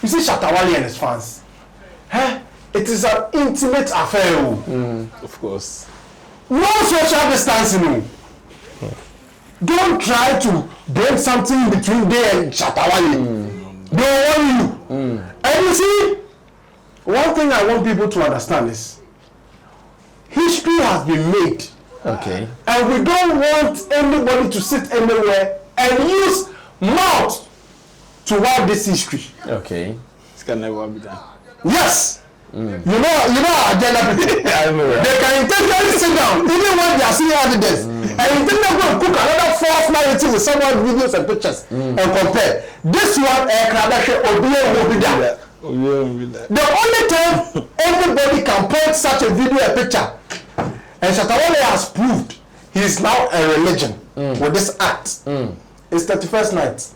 You see Shattawale and his fans. It is an intimate affair. Of course. No social distancing. Don't try to bring something between them and Shattawale. They want you. And you see, one thing I want people to understand is history has been made. Okay. And we don't want anybody to sit anywhere and use mouth to wipe this history. Okay. This can never be done. Yes. You know our agenda people. I know, right? They can intentionally sit down, even when they are seeing evidence, and intentionally go and cook another false narrative with someone's videos and pictures and compare. This one, the only time anybody can point such a video and picture, and Shattawale has proved he is now a religion with this act. It's 31st night.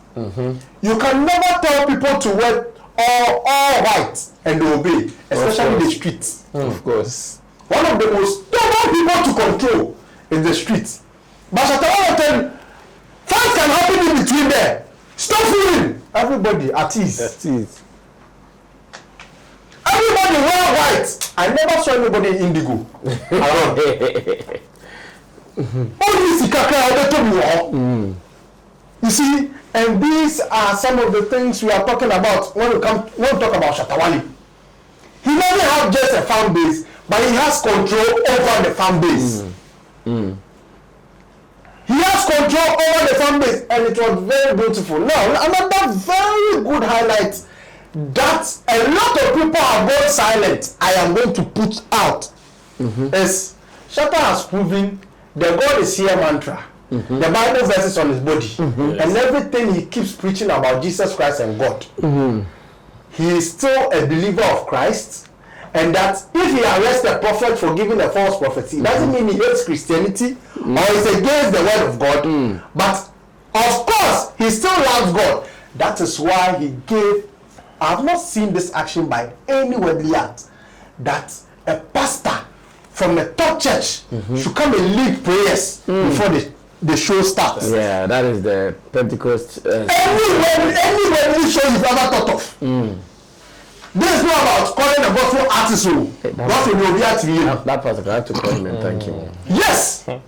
You can never tell people to wear all white and they obey, especially the streets. Of course. One of the most stubborn people to control is the streets. But Shattawale tell you, fight can happen in between there. Stop fooling everybody at ease. That's it. Everybody wear white. I never saw anybody in indigo around. You see, and these are some of the things we are talking about when we talk about Shattawale. He doesn't have just a fan base, but he has control over the fan base. He has control over the fan base, and it was very beautiful. Now, another very good highlight that a lot of people are going silent, I am going to put out, is Shatta has proven the God is here mantra. The Bible verses on his body, and everything he keeps preaching about Jesus Christ and God. He is still a believer of Christ, and that if he arrests a prophet for giving a false prophecy, it doesn't mean he hates Christianity or is against the word of God. But of course, he still loves God. That is why he gave. I have not seen this action by anywhere yet, that a pastor from a top church should come and lead prayers before the show starts. Yeah, that is the Pentecost. Anywhere this show is ever thought of. This is not about calling a gospel artist. What will be at you? That was I have to call him and thank you. Yes. For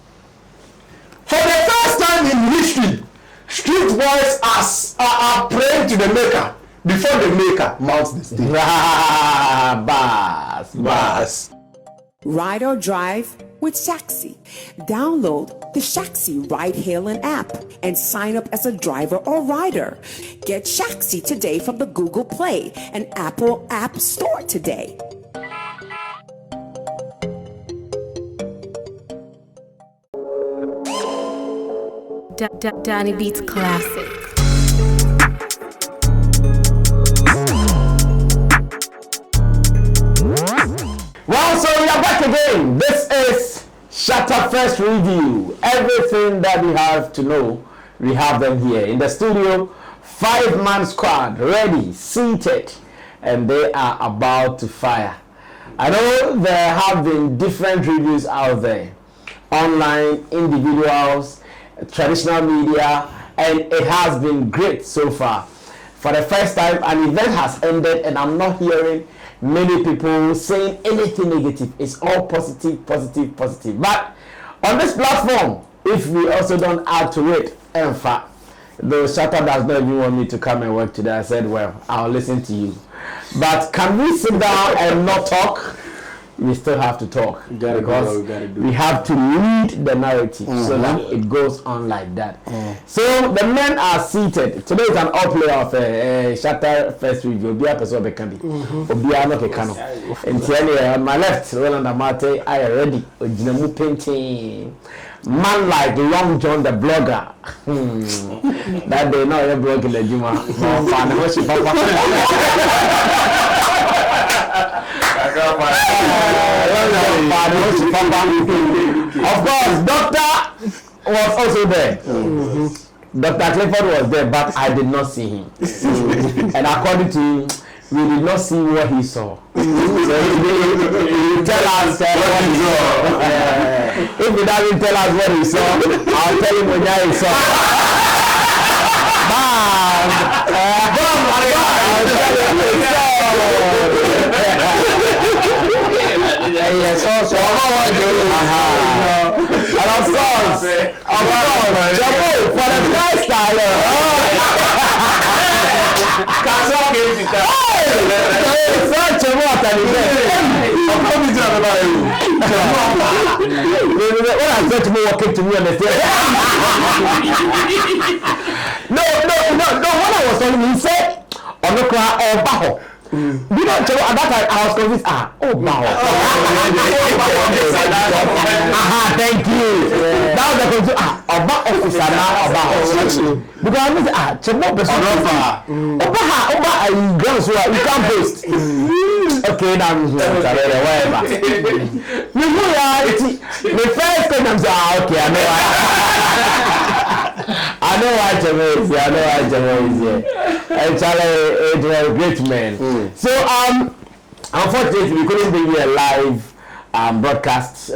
the first time in history, street boys are praying to the Maker before the Maker mounts the stage. Bass. Ride or drive with Shaxi. Download the Shaxi ride-hailing app and sign up as a driver or rider. Get Shaxi today from the Google Play and Apple App Store today. Danny Beats Classic. Well, so we are back again. This is ShattaFest Review. Everything that we have to know, we have them here in the studio. 5-man squad, ready, seated, and they are about to fire. I know there have been different reviews out there, online, individuals, traditional media, and it has been great so far. For the first time, an event has ended, and I'm not hearing many people saying anything negative. It's all positive. But on this platform, if we also don't add to it, in fact, though Shatta does not even want me to come and work today, I said, well, I'll listen to you. But can we sit down and not talk? We still have to talk because we have to lead the narrative so that it goes on like that. So the men are seated. Today is an all player of ShattaFest Review. Obia person be kandi. Obia no kekano. And on my left, Roland Amate, I am ready. Ojinamu painting. Man like Long John the blogger. That day now you're blogging the Juma. Of course, Doctor was also there. Dr. Clifford was there, but I did not see him. And according to him, we did not see what he saw. So he tell us what he saw. If he doesn't tell us what he saw, I'll tell him what he saw. Yes, also. And of course, Jabo for the first time. Such a what an event. When I said to me, walking to me on the stage. No. When I was telling him, he said, on the cry or baho. You know, at that time I was confused. Baho. Thank you. Now the confused. Oba officer now Oba. Because I mean, Chemo person. Oba, grounds where you can't post. Okay, now whatever. You know, the first time I'm saying, okay, I know why Chemo is here. And Charlie, it was a great man. So, unfortunately, we couldn't bring you a live broadcast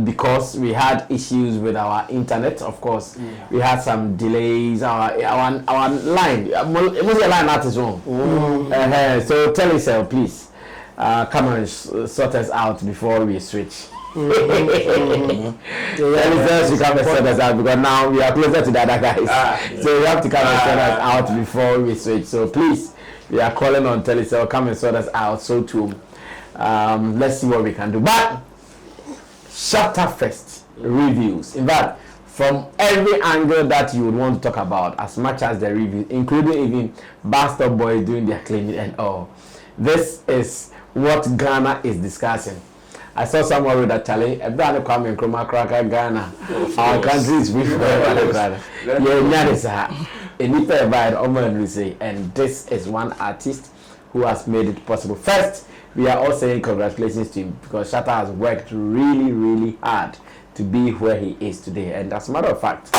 because we had issues with our internet. Of course, we had some delays. Our line, it was a line at his own. So tell yourself, please, come and sort us out before we switch. Tell yourself you come and sort us out because now we are closer to the other guys. So we have to come and sort us out before we switch. So please, we are calling on Telecel, come and sort us out. So too. Let's see what we can do. But ShattaFest reviews. In fact, from every angle that you would want to talk about, as much as the reviews, including even Bastard Boys doing their cleaning and all. This is what Ghana is discussing. I saw someone with that challenge. Everyone come in Chroma Cracker Ghana. Our country is rich for everyone. And this is one artist who has made it possible. First, we are all saying congratulations to him because Shatta has worked really, really hard to be where he is today. And as a matter of fact,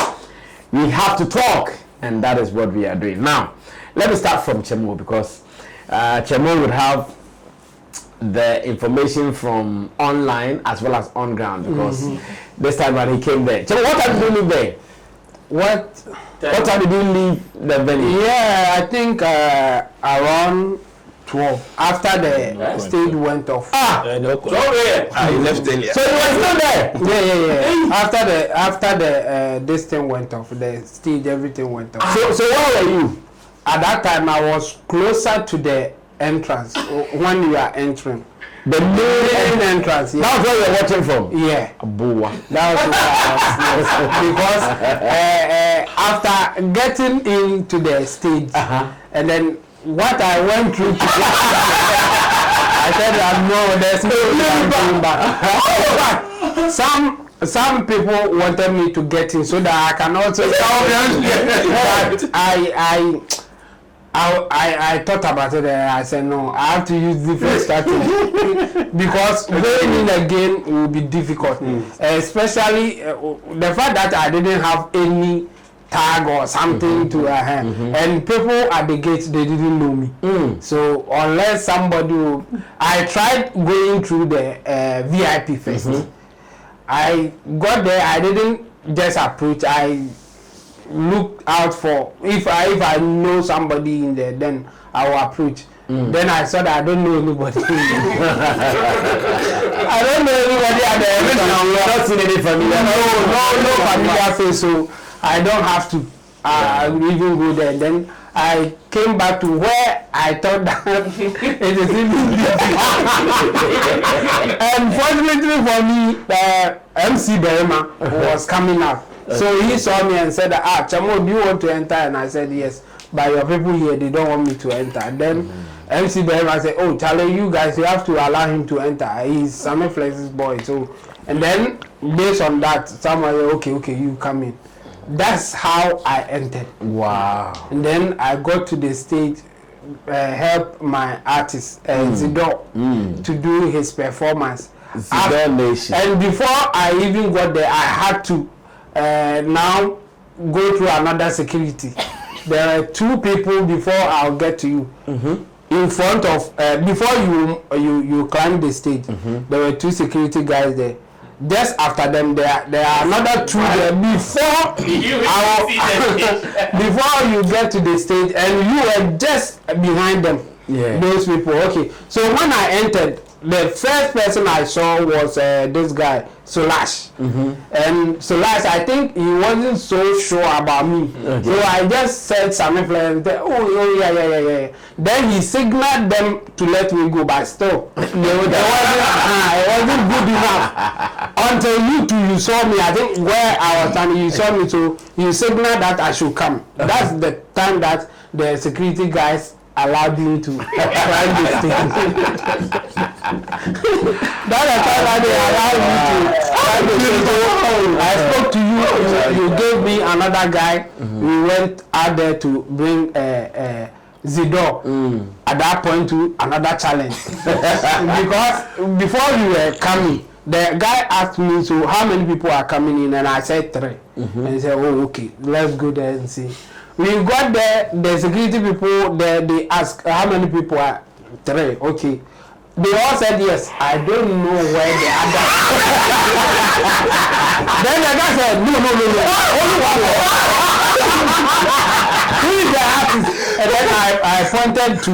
we have to talk, and that is what we are doing. Now, let me start from Chemo because Chemo would have the information from online as well as on ground because this time when he came there. Chemo, what time did you leave there? What time did you leave the venue? Yeah, I think around 12 after the stage went off. He left earlier. So you were still there? Yeah. After the this thing went off, the stage, everything went off. So where were you? At that time, I was closer to the entrance when you are entering. The main entrance. Yeah. That's where you're watching from? Yeah. Boa. That was because after getting into the stage, and then what I went through to I said no, there's no going back. Some people wanted me to get in so that I can also but I thought about it and I said no, I have to use different strategy because going in again will be difficult, especially the fact that I didn't have any tag or something to and people at the gate, they didn't know me. So unless somebody I tried going through the VIP first. I got there, I didn't just approach, I looked out for if I know somebody in there, then I will approach. Then I saw that I don't know anybody. I don't know anybody at the entrance. You are not seeing any familiar. No familiar face, so I don't have to even go there. Then I came back to where I thought that it is even and fortunately for me, the MC Berema was coming up. So he saw me and said, Chamo, do you want to enter? And I said, yes. But your people here, they don't want me to enter. And then MC Berema said, oh, Charlie, you guys, you have to allow him to enter. He's Sammy Flex's boy. So, and then based on that, someone said, okay, you come in. That's how I entered. Wow. And then I got to the stage, help my artist, Zidor, to do his performance. Zidor Nation. And before I even got there, I had to now go through another security. There are two people before I'll get to you. In front of, before you climb the stage, there were two security guys there. Just after them, there are another two there before before you get to the stage, and you were just behind them. those people. Okay, so when I entered, the first person I saw was this guy Solash, and Solash, I think he wasn't so sure about me, so I just said something like, oh yeah. Then he signaled them to let me go, but still it wasn't good enough until you saw me. I think where I was standing, you saw me, so you signaled that I should come. That's the time that the security guys allowed me to climb the stage. That's the time that they allowed me to climb the stage. I spoke to you. You gave me another guy. We went out there to bring Zidor at that point to another challenge. Because before we were coming, the guy asked me, so how many people are coming in? And I said 3. And he said, oh, okay, let's go there and see. We got there, the security people, they asked how many people are 3. Okay. They all said yes. I don't know where the other. Then the guy said, no. Only one. Who is the artist? And then I pointed to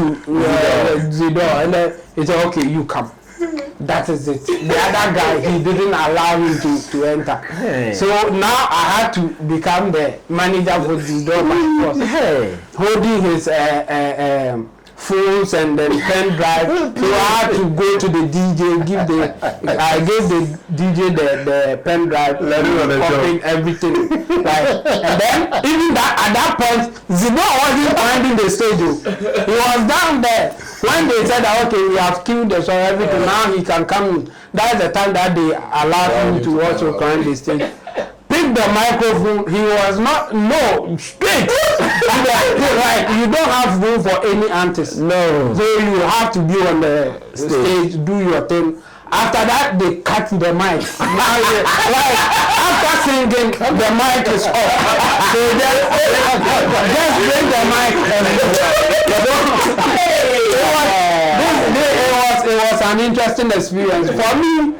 Zidor, and then he said, okay, you come. That is it. The other guy, he didn't allow him to enter. Hey. So now I had to become the manager for Zidor, holding his phones and then pen drive. So I had to go to the DJ, I gave the DJ the pen drive, copying everything. Right. And then even that at that point, Zidor wasn't finding the stage. He was down there. When they said that, okay, we have killed the song, everything, now he can come in. That's the time that they allowed him to also climb the stage. Pick the microphone, he was not, straight. Like, you don't have room for any artist. No. So you have to be on the stage, do your thing. After that, they cut the mic. Now, like, after singing, the mic is off. So just bring the mic and it was an interesting experience. For me,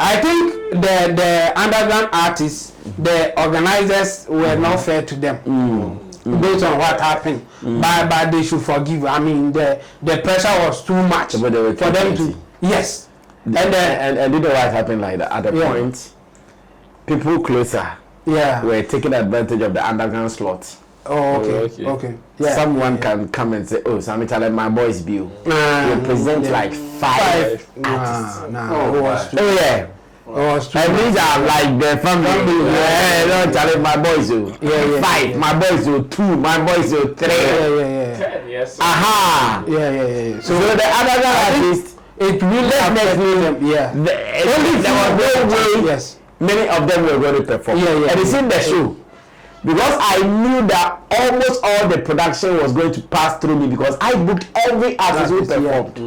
I think the underground artists, the organizers were not fair to them. Based on what happened. But they should forgive. I mean, the pressure was too much for them to. Yes. And you know what happened like that at the point? People closer were taking advantage of the underground slot. Oh, okay. Yeah. Someone can come and say, oh, Sammy, tell my boys bill. Represent like 5 artists. And these are like the family. Don't tell my boys. 5. My boys 2. My boys 3. Yes. Aha. So the other artists, it really affected them. Only there was no way. Yes. Many of them were going to perform. And it's in the show. Because I knew that almost all the production was going to pass through me because I booked every artist who performed,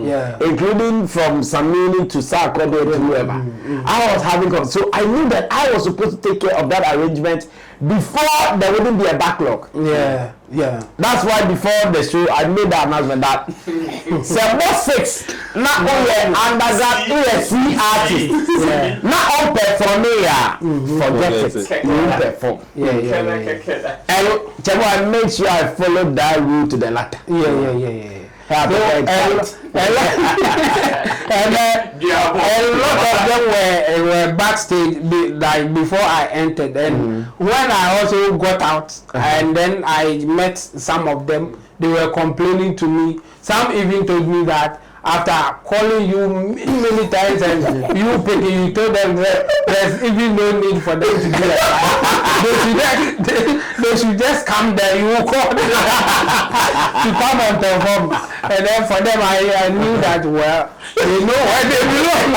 including from Sammy to Sarkodo to whoever. I was having so I knew that I was supposed to take care of that arrangement before there wouldn't be a backlog. That's why before the show I made the announcement that September 6 not only underground ESC artists, not all performing forget it. You won't perform. And I made sure I followed that route to the latter. And a lot of them were backstage like before I entered. And when I also got out and then I met some of them, they were complaining to me. Some even told me that after calling you many times and you told them that there's even no need for them to do that. They should just come there. You will call them to come and perform. And then for them, I knew that, well, they know where they belong.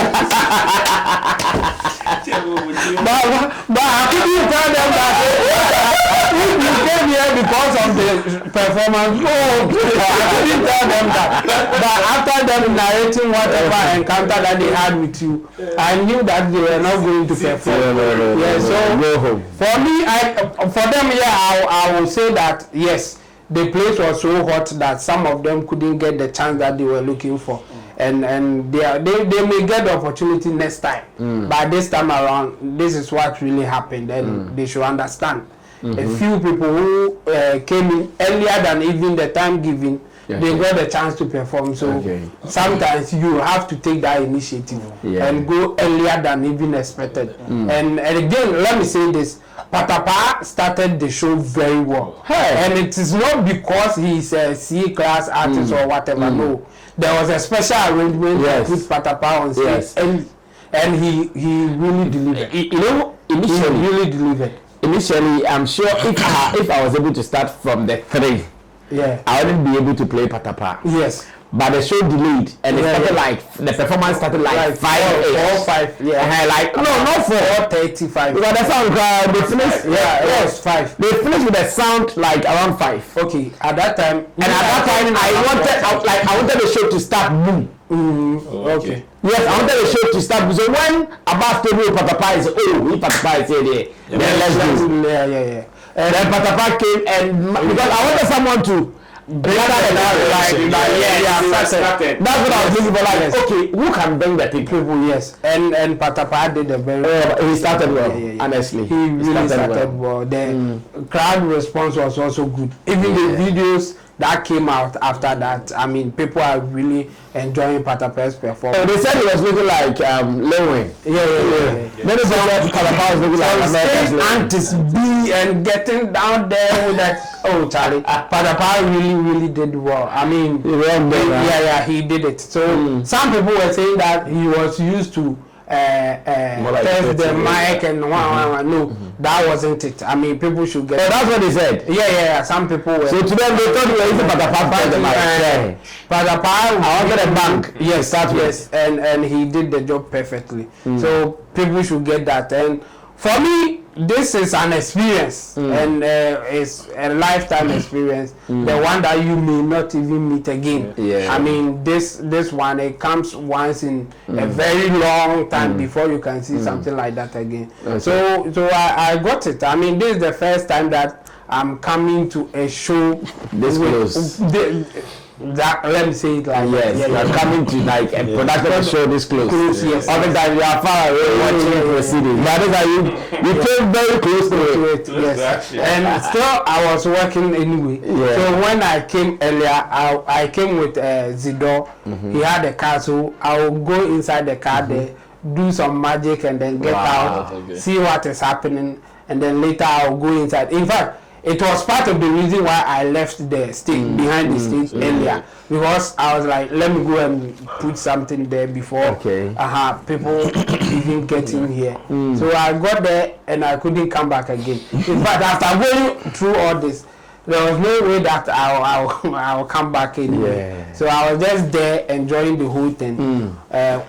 But I couldn't tell them that if you came here because of the performance, I couldn't tell them that. But after them narrating whatever encounter that they had with you, I knew that they were not going to perform. So for me, for them, I will say that yes, the place was so hot that some of them couldn't get the chance that they were looking for. And they may get the opportunity next time. But this time around, this is what really happened, and they should understand. A few people who came in earlier than even the time given, they got the chance to perform. So sometimes you have to take that initiative and go earlier than even expected. And again, let me say this. Patapaa started the show very well. And it is not because he's a C class artist or whatever. No. There was a special arrangement to put Patapaa on stage. And he really delivered. Initially, he really delivered. Initially, I'm sure if I was able to start from the 3, I wouldn't be able to play Patapaa. Yes. But the show delayed, and it started like the performance started like 5 like no, not 4:35. Because the sound they finished. Yes, 5. They finished with the sound like around 5. Okay, at that time, I wanted the show to start boom. Okay. Yes, I wanted the show to start. So when Abbas told me Patapaa is Patapaa is here, then let's do. And then Patapaa came, and because I wanted someone to. That's what I was thinking. But like, okay, who can bring the people? Yes, and Patapaa did a very. He started well. Honestly, he really started well. The crowd response was also good. Even the videos that came out after that, I mean, people are really enjoying Patapaa's performance. They said it was looking like Lil Wayne. Many people said Patapaa was looking like America's Antis B and getting down there with that. Oh, Charlie, Patapaa really did well. I mean, he did it. So some people were saying that he was used to test the mic and no, that wasn't it. I mean, people should get. Oh, that's what they said. Yeah. Some people were. So to them, they thought you were using Patapaa to the mic. Patapaa, I wanted a bank. Yes, and he did the job perfectly. So people should get that. And for me, this is an experience, and it's a lifetime experience. The one that you may not even meet again. I mean, this one, it comes once in a very long time before you can see something like that again. So I got it. I mean, this is the first time that I'm coming to a show this close. Let me say it like you're coming to like a production show this close. Yes. Other time you are far away watching proceedings. That is how you came very close to it. Yes. And still I was working anyway. So when I came earlier, I came with Zidor. He had a car, so I will go inside the car there, do some magic, and then get out, see what is happening, and then later I'll go inside. In fact, it was part of the reason why I left the stage behind the stage earlier, because I was like, let me go and put something there before people even get in here. So I got there and I couldn't come back again. In fact, after going through all this, there was no way that I'll come back anyway. So I was just there enjoying the whole thing. I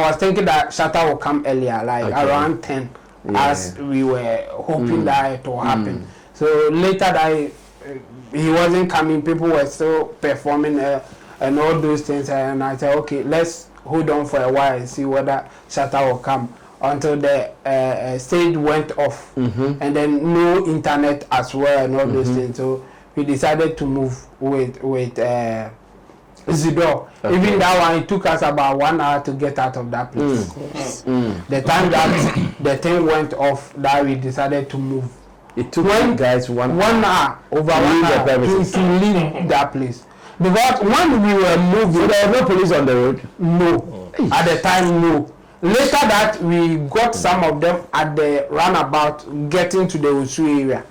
was thinking that Shatta will come earlier, like around 10, as we were hoping that it will happen. So later that he wasn't coming, people were still performing and all those things, and I said, okay, let's hold on for a while and see whether Shatta will come, until the stage went off, and then no internet as well and all those things. So we decided to move with Zidor. Even that one, it took us about 1 hour to get out of that place. The time that the thing went off, that we decided to move. It took you guys 1 hour, over 1 hour to leave that place. Because when we were moving, so there was no police on the road? No. At the time, no. Later that we got some of them at the roundabout getting to the Osu area.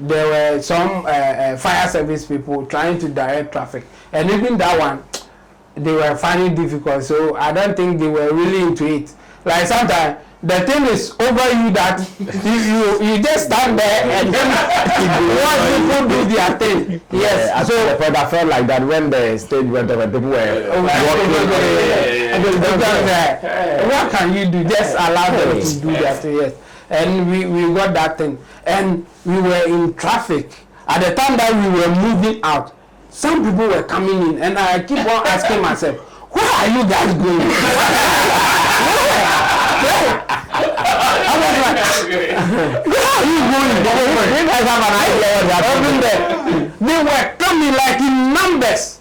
There were some fire service people trying to direct traffic. And even that one, they were finding difficult. So I don't think they were really into it. Like sometimes, the thing is over you that you just stand there and then watch people do their thing. Yes. So I felt like that when the stage went over, people were walking. What can you do? Just allow them to do their thing. Yes. And we got that thing. And we were in traffic. At the time that we were moving out, some people were coming in, and I keep on asking myself, where are you guys going? I was like, where are you going? You guys have an idea what happened there. They were coming like in numbers.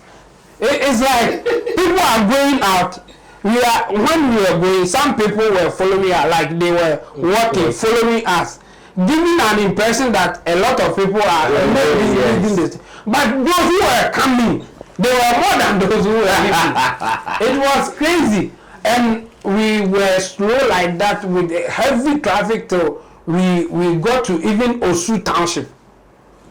It's like people are going out. When we were going, some people were following us, like they were walking, following us. giving an impression that a lot of people are maybe leaving this. But those who were coming, they were more than those who were leaving. It was crazy. And we were slow like that with heavy traffic till we got to even Osu Township.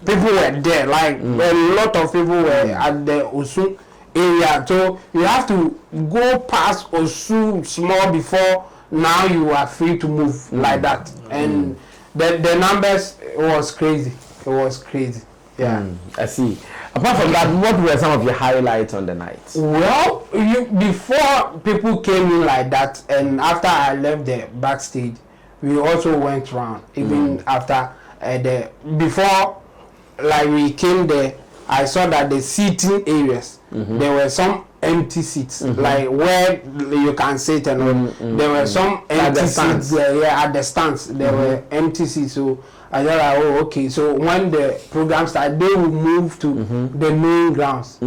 People were there, like a lot of people were at the Osu area. So you have to go past Osu small before now you are free to move like that. And the numbers was crazy. It was crazy. Yeah. I see. Apart from that, what were some of your highlights on the night? Well, before people came in like that, and after I left the backstage, we also went round. Even after before, like we came there, I saw that the seating areas, there were some empty seats, like where you can sit, and there were some empty seats there, at the stands. There were empty seats, so I thought, like, oh, okay. So when the program started, they will move to the main grounds.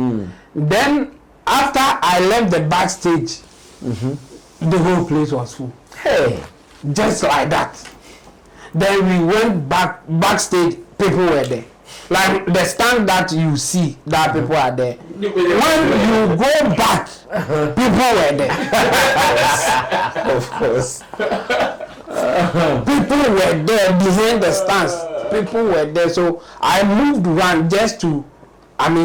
Then after I left the backstage, the whole place was full. Hey, just like that. Then we went backstage. People were there. Like the stand that you see, that people are there. When you go back, people were there. of course. People were there behind the stands. People were there. So I moved around just to,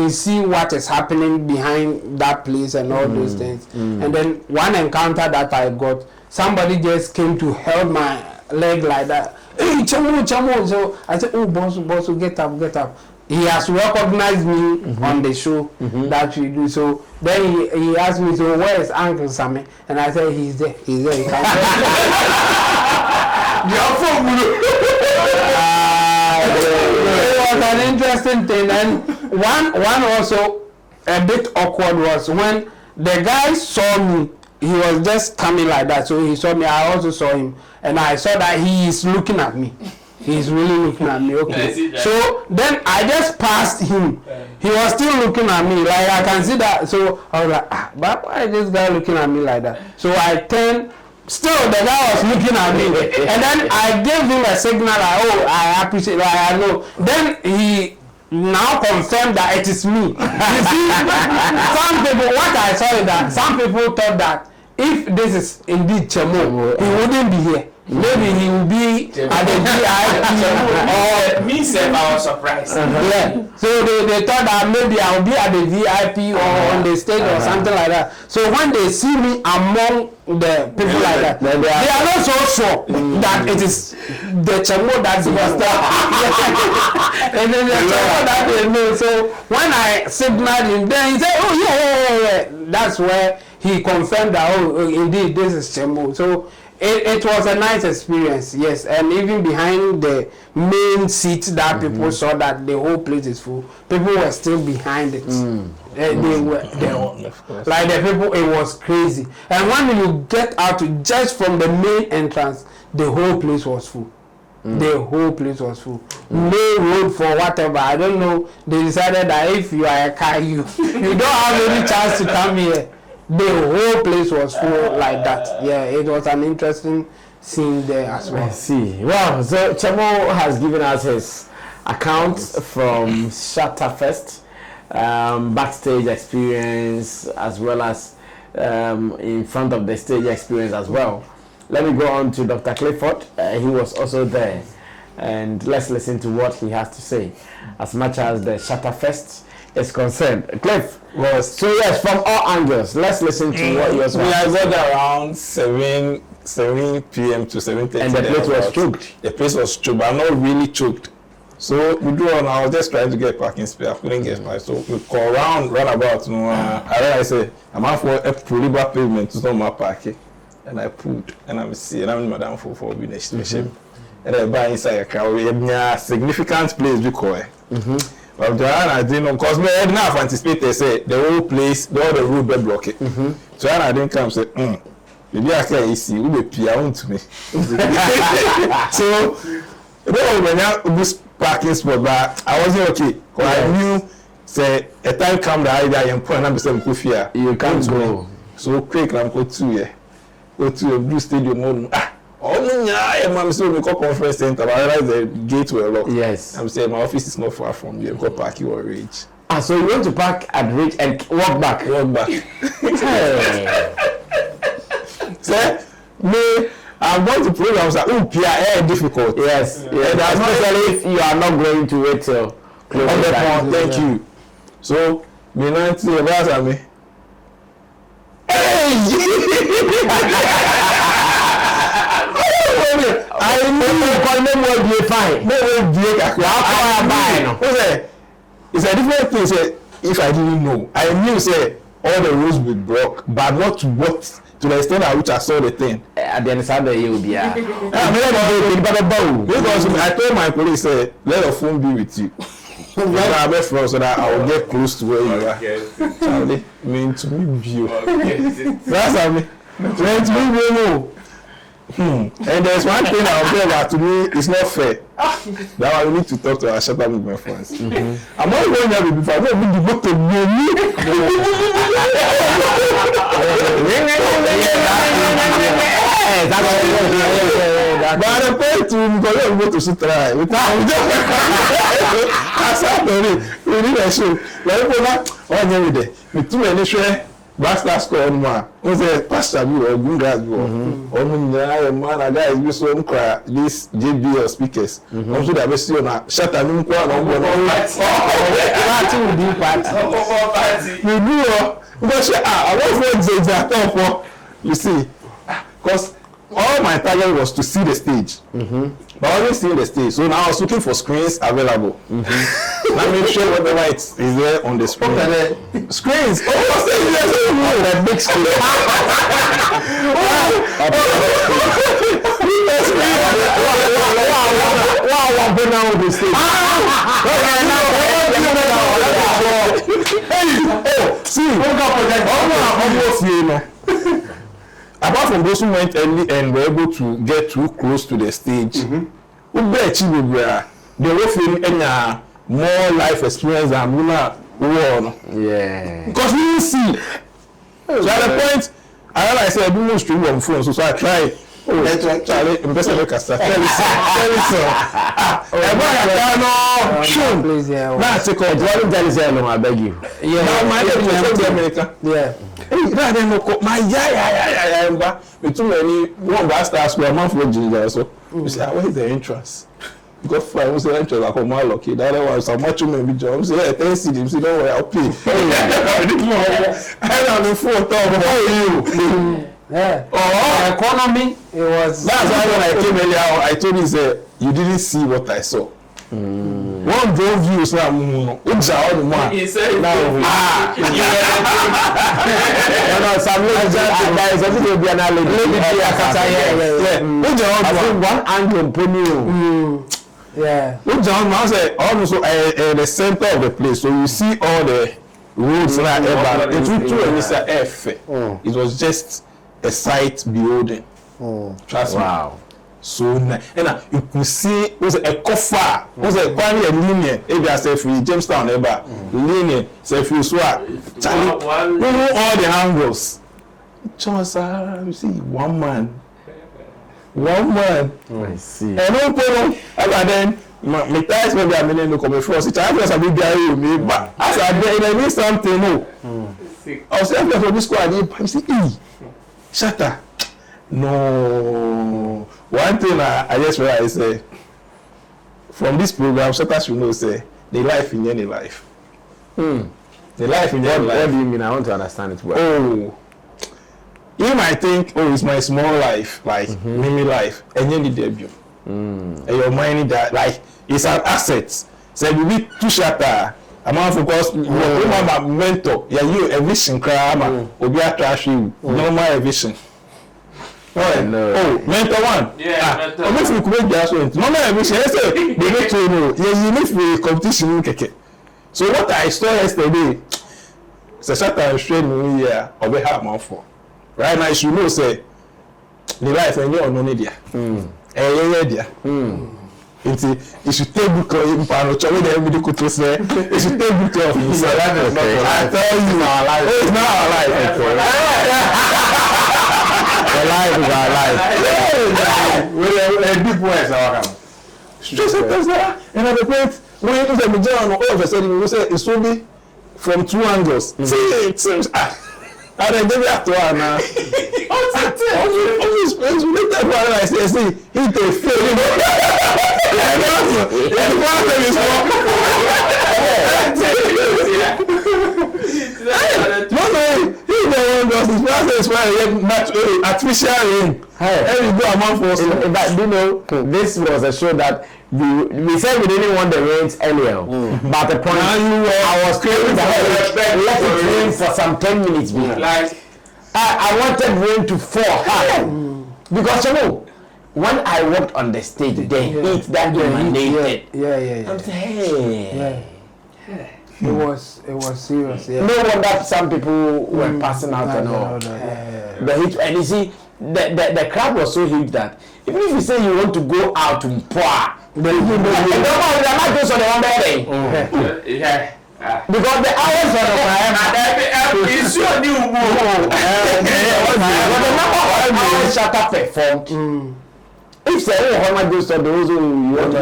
see what is happening behind that place and all those things. And then one encounter that I got, somebody just came to hold my leg like that. Hey, Chamo. So I said, oh, boss, get up. He has recognized me on the show that we do. So then he asked me, so where is Uncle Sammy? And I said, he's there. He can It was an interesting thing. And one also a bit awkward was when the guy saw me. He was just coming like that, so he saw me. I also saw him, and I saw that he is looking at me. He's really looking at me. Okay. So then I just passed him. He was still looking at me, like I can see that. So I was like, but why is this guy looking at me like that? So I turned. Still, the guy was looking at me, and then I gave him a signal. Like, oh, I appreciate. Like, I know. Then he now confirmed that it is me. You see, some people. What I saw is that some people thought that if this is indeed Chemo, he wouldn't be here. Maybe he will be at the VIP or me said I was surprised. Yeah. So they thought that maybe I will be at the VIP or on the stage or something like that. So when they see me among the people like that, they are not so sure that it is the Chemo that's the and then the Chemo that they know. So when I signaled him, then he said, oh yeah. That's where he confirmed that, oh, indeed, this is Chemo. So it was a nice experience, yes. And even behind the main seat that people saw that the whole place is full, people were still behind it. They were like the people, it was crazy. And when you get out just from the main entrance, the whole place was full. The whole place was full. No road for whatever. I don't know. They decided that if you are a car, you don't have any chance to come here. The whole place was full like that. Yeah, it was an interesting scene there as well. I see. Well, so Chemo has given us his account from ShattaFest, backstage experience, as well as in front of the stage experience as well. Let me go on to Dr. Clifford. He was also there, and let's listen to what he has to say as much as the ShattaFest is concerned. Cliff, so yes, from all angles, let's listen to what yours was. We are got around 7 p.m. to 7:30. And the place was choked. The place was choked, but not really choked. So we do on. I was just trying to get parking space. I couldn't get my. So we call run about. I say I'm out for a Puliba pavement to start my parking, and I pulled, and I'm seeing. I'm madam for being a station. And I buy inside a car. We have a significant place because. But I didn't know because I didn't have anticipated say the whole place, all the road were blocked. So I didn't come say, maybe I can see who be peer to me. So when I this parking spot, but I wasn't okay. Because I knew say a time come that I am point number 7 you can't go. So quick I'm go to here. Go to a blue stadium. Oh, yeah, I'm still in conference center, but I realized the gates were locked. Yes. I'm saying my office is not far from here. Go park you or reach. Ah, so you want to park at Ridge and walk back? Walk back. Hey. Say, me, I'm going to programs that are difficult. Yes. And Yes. Especially if you are not going to wait till close on the time. point, thank you. So, me 90 years at me. I know call them will be fine. No way, How it's a different thing. Say, if I didn't know, I knew say all the rules were broke, but not to what to the extent at which I saw the thing. at the end of the year will be a Because I told my police, say, let the phone be with you. I'm a friend so that I will get close to where you are. Charlie, mean to me, you. That's how me. Meant to me, you. And there's one thing I'll tell that to me it's not fair. That I need to talk to our Shatta movement friends. I'm not going there before I don't be the book to me. But I pay to him because I go to Sutra. That's how we need a show. Like, oh, there. Me too many share. Basta score on ma. O say pastor bi or good guys bi. Omo nyina man guys bi so nkra this JBL speakers. I'm sure that we see na Shatta ni nko na ngo no. party will be party. We do because I want to say that you see, because all my target was to see the stage. But I wasn't seeing the stage, so now I was looking for screens available. Let me show whatever it is there on the screen. Screens! Oh, the big screen. Wow, go now on the stage. See, apart from those who went early and were able to get too close to the stage, they were feeling any more life experience than we now. Yeah. Because we didn't see. So at the point, I realized I do not stream on phone, so I tried. Charlie, I'm best ever cast. Tell me so. Please, yeah. That's a call. I beg you. Yeah. Now my head to America. Yeah. Hey, that ain't no my yeah. Me too many one bastard school a month for ginger so. You say, where is the entrance? Because for I was the entrance like my lucky. That was so much me job. Say, hey, thank you. Say, don't worry, I'll pay. I on the phone talk. How are you? Yeah. Oh, Economy. It was. that's why when I came earlier, I told you say you didn't see what I saw. One drove you so I'm all the man. He said, Some guys, I think will be an one angle. Yeah. Look down, man, say almost the center of the place, so you see all the roads right there. It was just a sight beholding. Trust me. Wow. So nice. And you could see was a coffer, was a quite a linear. If I say free Jamestown ever linear, say free swag. Charlie, all the angles. Just you see one man. I see. And no problem. And then my ties maybe a million no come first. It's I just a big guy with me, but as I did, I need something no. I was saying for this squad, you see, Shatta. No. One thing I just realized from this program, Shatta should know say the life in any life. The life in any life. What do you mean? I want to understand it well. Oh. You might think, oh, it's my small life, like mini life, and then the debut. And your mind that like it's an asset. So you need to Shatta. I'm on focus. You my mentor. Yeah, you a vision crama. Obi attract you. Normal vision. Oh, mentor one. Yeah, mentor one. If you could make so normal vision. I say they need to know. Yeah, you need for competition keke. So what I saw yesterday, so Shatta straight me here. Obi have man for. Right now, you should know, say, the life and you're no idea. You should take book of him, Pano, Chow, the everybody could say, you should take book of him. I tell you, it's not our life. The life is our life. deep voice now. Just and at the point when you say me all of a sudden you say it will be from two angles. See it and then give it to her now. Always space we that one I say see he take fail. Artificial rain. Every go among force. But you know, this was a show that we said we didn't want the rains earlier. But the point I was craving that let it rain for some 10 minutes. Like I wanted rain to fall. Because you know, when I walked on the stage, the heat that emanated. I'm saying, hey. It was serious. Yeah. No wonder some people were passing out and all. The heat, and you see, the crowd was so huge that even if you say you want to go out to pour, they might do something on there. Because the hours on the it's your new move. But the number of hours Shatta performed. If say how much goes to those who you want to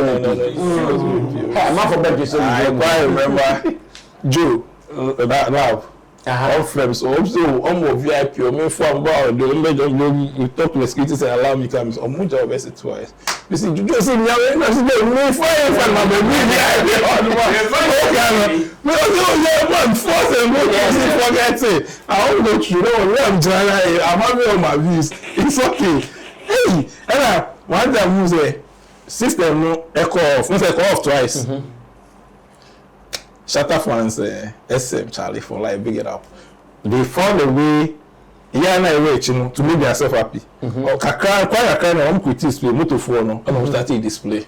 I'm not for birthday, so I remember Joe that now. All frames. Also, almost VIP. I mean, for about the just we talk to the security say allow me come. So much of it twice. You see, you just see me. I'm not saying me fire for my baby. Me also force and go forget it. I won't go through. No, I'm trying. I'm having all my views. It's okay. Hey, and one time we say system no echo off. No echo off twice. Shatta fans SM Charlie for like big it up. They found a way to make themselves happy. Or kakra quite a kind of critique motor phone and started display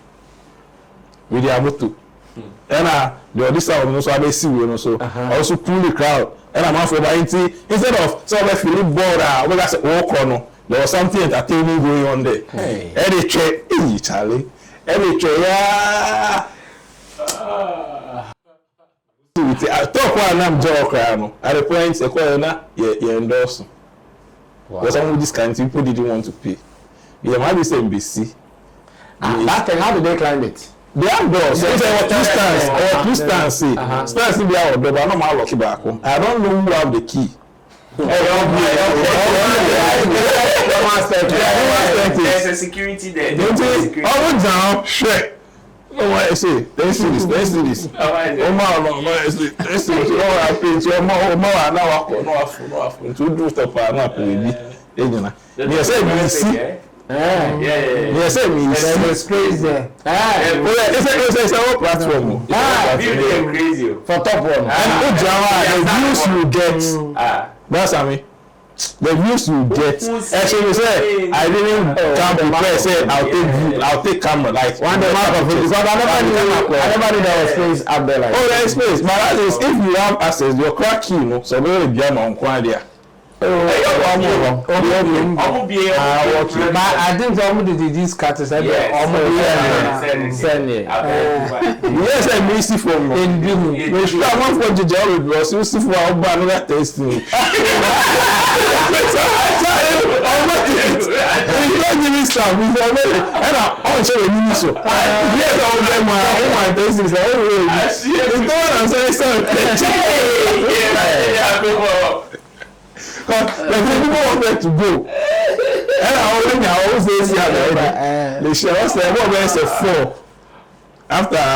with their motor. And the other side also have see we also also pull the crowd. And I'm for instead of somebody feeling bored we got say walk on. There was something entertaining going on there. Hey, Charlie. I talk one I'm joke at the point a corner you endorse. Because some of these kinds of people didn't want to pay. You might be saying BC. That thing, how did they climb it? They have doors. So two stands. Stands in the hour, but I'm not lucky back home. I don't know who have the key. There's a security there. Oh, down, shit. No, I say, let's do this. Let's see this. That's Sammy. The views you get. Actually, you say I didn't come prepare. Say I'll take camera. Like one the mark of it. Because I never knew there was space up there. Like there is space. But that is if you have access, your crack key, so very be on there. But I think somebody did this cut to say send it. Yes, I miss it from me. We should have one for the job with us. You see for our banner tasting. You don't give me stuff. We already. And I'm sure you so. Yes, all them my tasting. It's the one I'm saying. Because the people wanted to go. And I always say they share us the one say 4. After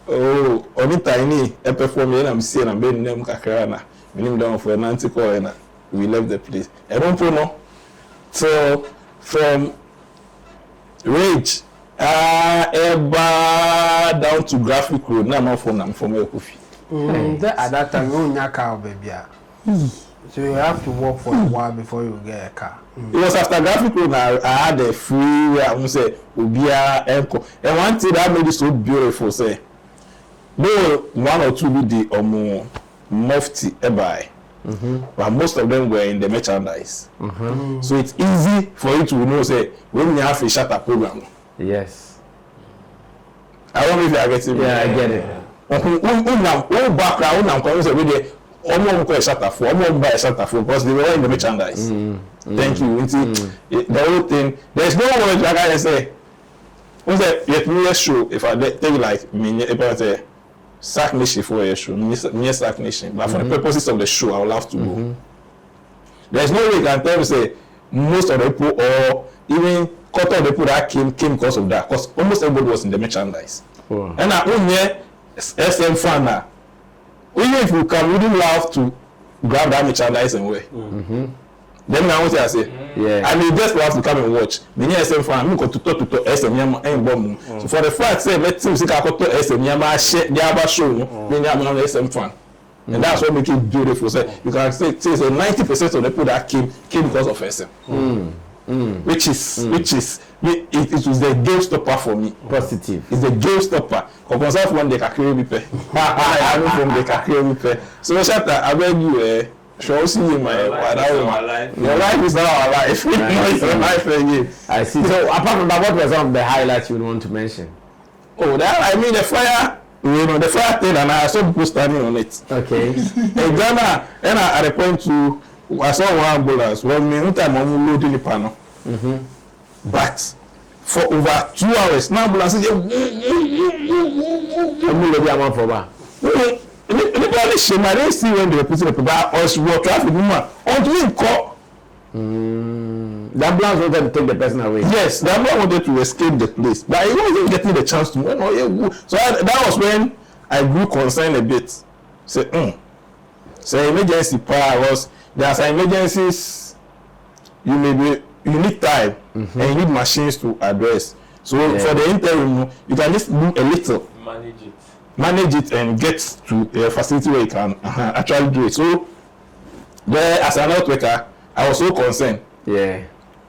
only tiny perform and I'm seeing I'm being them kakarana. We name down for an antico and we left the place. I don't know. So from Rage down to Graphic Road, now I'm from Ekofi. At that time you own your car, baby. So you have to walk for a while before you get a car. It was after Graphic Road I had a free I say Ubia Enco. And one thing that made it so beautiful say though one or two be the mufti ebai. But most of them were in the merchandise. So it's easy for you to know say when you have a Shatta program. Yes. I don't know if you are getting me. Yeah, I get it. Background almost buy Shatta because they were in the merchandise. Thank you. The whole thing, there's no word like I say, What's that? Yet me show if I take like me about a sack nation for a show, me sack nation. But for the purposes of the show, I will have to go. There's no way you can tell me say most of the people or even quarter of the people that came because of that. Because almost everybody was in the merchandise. And I only SM fan now. Even if you can, wouldn't love to grab that merchandise and wear. Then I want to say, I mean, just love to come and watch. Many SM fan, me go to talk SM Yama and bomb. So for the fact say let's see I go to SM Yama share the other show, me am SM fan. And that's what make it beautiful. So you can say 90% of the people that came because of SM. Which is it was the game stopper for me. Positive. It's the game stopper. Because of one they can carry me pay. I know from they can carry me pay. So Shatta, I beg you, show see you my life. Your life is not our life. It's your life again. I see. So apart from that, what were some of the highlights you would want to mention? Oh, that I mean the fire. You know the fire thing, and I saw people standing on it. Okay. In Ghana, and at the point to I saw one ambulance. Well, me one time I'm loading the panel. But for over 2 hours, now ambulance is I'm going for that. Anybody shame I didn't see when they were putting the people or traffic woman until he caught. The ambulance wanted to take the person away. Yes, the ambulance wanted to escape the place, but he wasn't getting the chance to. So that was when I grew concerned a bit. Say, emergency power was there are some emergencies. You need time and you need machines to address. So for the interim, you can just do a little. Manage it and get to a facility where you can actually do it. So there, as an health worker, I was so concerned. Yeah.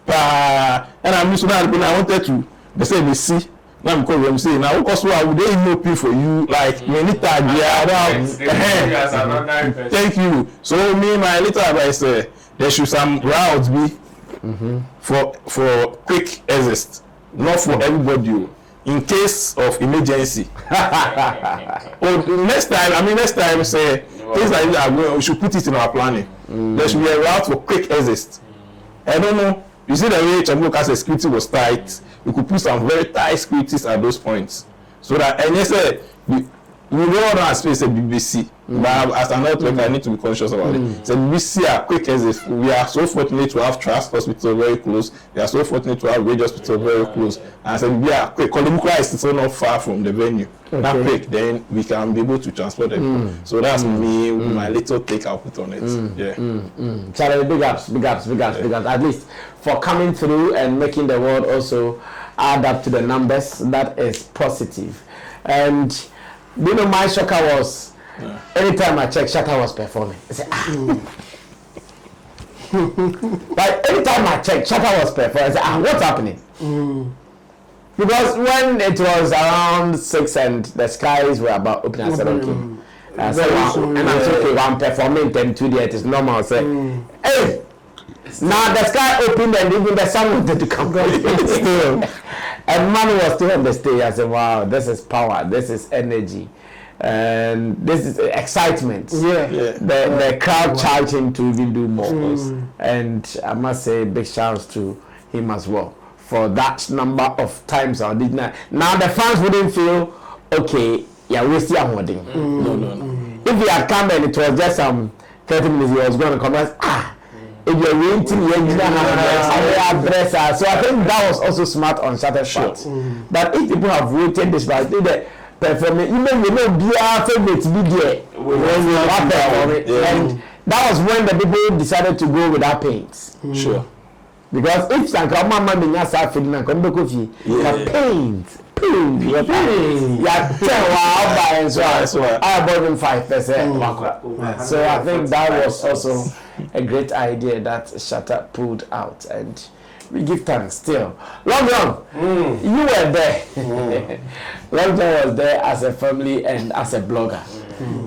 And I'm used to that, but I wanted to. They say they see. Now I'm calling them saying, now because why would they no pay for you? Like many times, thank you. So me, my little advice, there should some routes be for quick exit, not for everybody. In case of emergency. Next time, say things like that are going, we should put it in our planning. There should be a route for quick exit. I don't know. You see the way Chambuka's security was tight. We could put some very tight securities at those points, so that and yes, we don't have space at BBC. But as an outlook, I need to be conscious about it. So BBC are quick exit. We are so fortunate to have Trust Hospital very close. We are so fortunate to have Rage Hospital very close. And so we are quick. Kolumukra is still not far from the venue. That quick, then we can be able to transport them. So that's me, my little take I'll put on it. Charlie, big ups. At least for coming through and making the world also add up to the numbers. That is positive. And you know, my shocker was anytime I check, Shatta was performing. I said, Like anytime I check, Shatta was performing. I said, what's happening? Because when it was around 6 and the skies were about opening, I said, okay. I said, wow. And I said, okay, I'm performing 10-2 it is normal. I said, hey, now the sky opened and even the sun wanted to come still. And man was still on the stage. I said, wow, this is power, this is energy, and this is excitement. The crowd charged him to even do more. And I must say big shouts to him as well for that number of times I did not. Now the fans wouldn't feel, okay, we're still holding. No. If he had come and it was just 30 minutes, he was going to come and if you're waiting, address. So I think that was also smart on ShattaFest part. That if people have waited this right, they perform it. You know, be our favorite video when you perform it. And that was when the people decided to go without paints. Sure. Because if Sankama Mamma start feeling like paint. I bought him 5%. So I think that was also a great idea that Shatta pulled out, and we give thanks still. Long John, you were there. Long John was there as a family and as a blogger.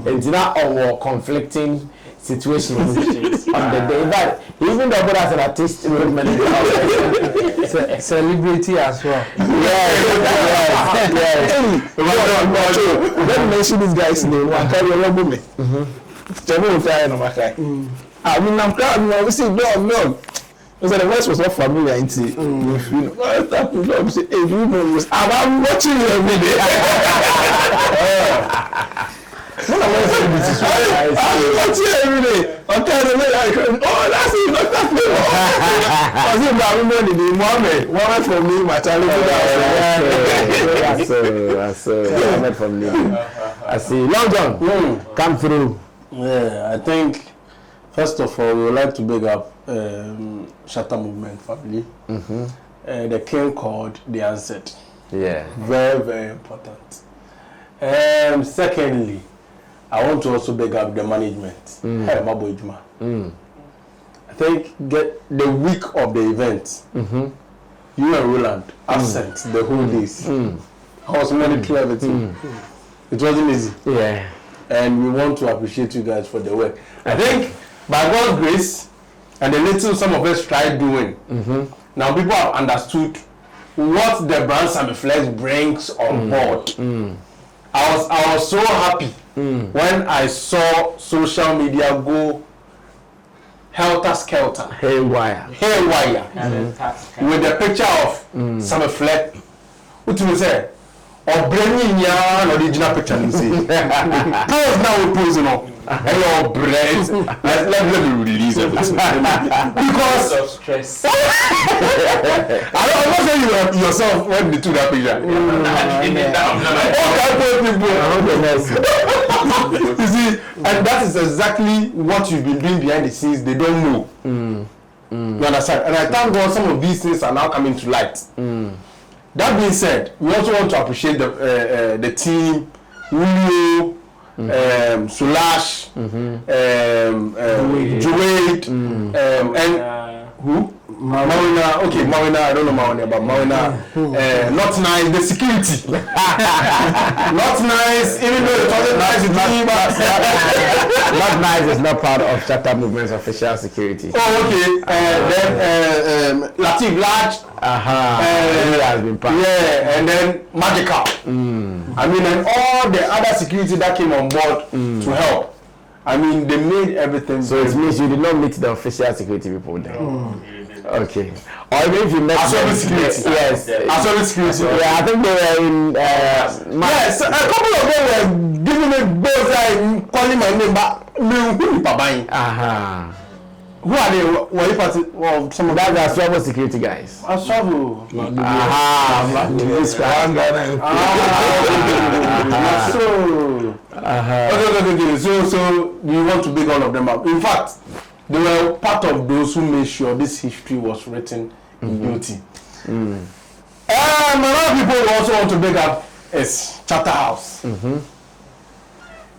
And now our conflicting situations on the day. But even though as an artist, celebrity as well. Yes. Don't mention these guys' name. I can't remember me. I mean, I'm proud. We see, no. So the voice was not familiar into I'm watching you every day. I'm watching every day. Okay, that's it. Mohammed from me, my child. That's Mohammed from me. I see. Long John, come through. Yeah, I think first of all we would like to big up Shatta Movement family. The king called, they answered. Yeah. Very, very important. Secondly, I want to also big up the management. Hey, Mabo Ijuma. I think get the week of the event. You and Roland absent the whole days. I was monitoring everything. It wasn't easy. Yeah. And we want to appreciate you guys for the work. I think by God's grace and the little some of us tried doing, now people have understood what the brand Sammy Flex brings on board. I was so happy when I saw social media go helter skelter, haywire, with the picture of Sammy Flex. What do you say? Or bringing ya original picture you see. Pose now we pose now. And your bread. Let me release everything. Because of stress. I'm not saying you yourself when they took that picture. You see, and that is exactly what you've been doing behind the scenes. They don't know. You understand? And I thank God some of these things are now coming to light. That being said, we also want to appreciate the team, Julio, Sulash, Juwade, and who? Mawina. Okay, Mawina. I don't know Mawina, but Mawina. Not nice. The security. Not nice. Even though it wasn't nice, it's not. Not nice is not part of Shatta Movement's official security. Oh, okay. Then Latif Large. He has been part. Yeah, and then Magical. I mean, and all the other security that came on board to help. I mean, they made everything. So it means you did not meet the official security people there. Okay. Or even if you met Assured security. Yes. Assured security. Yeah, I think they were in. Yes, a couple of them were giving me both calling my name, but who are they? Were you part of some of That's the Aswabo security guys. Aswabo. So we want to big all of them up. In fact, they were part of those who made sure this history was written in beauty. Another people who also want to big up is Charterhouse.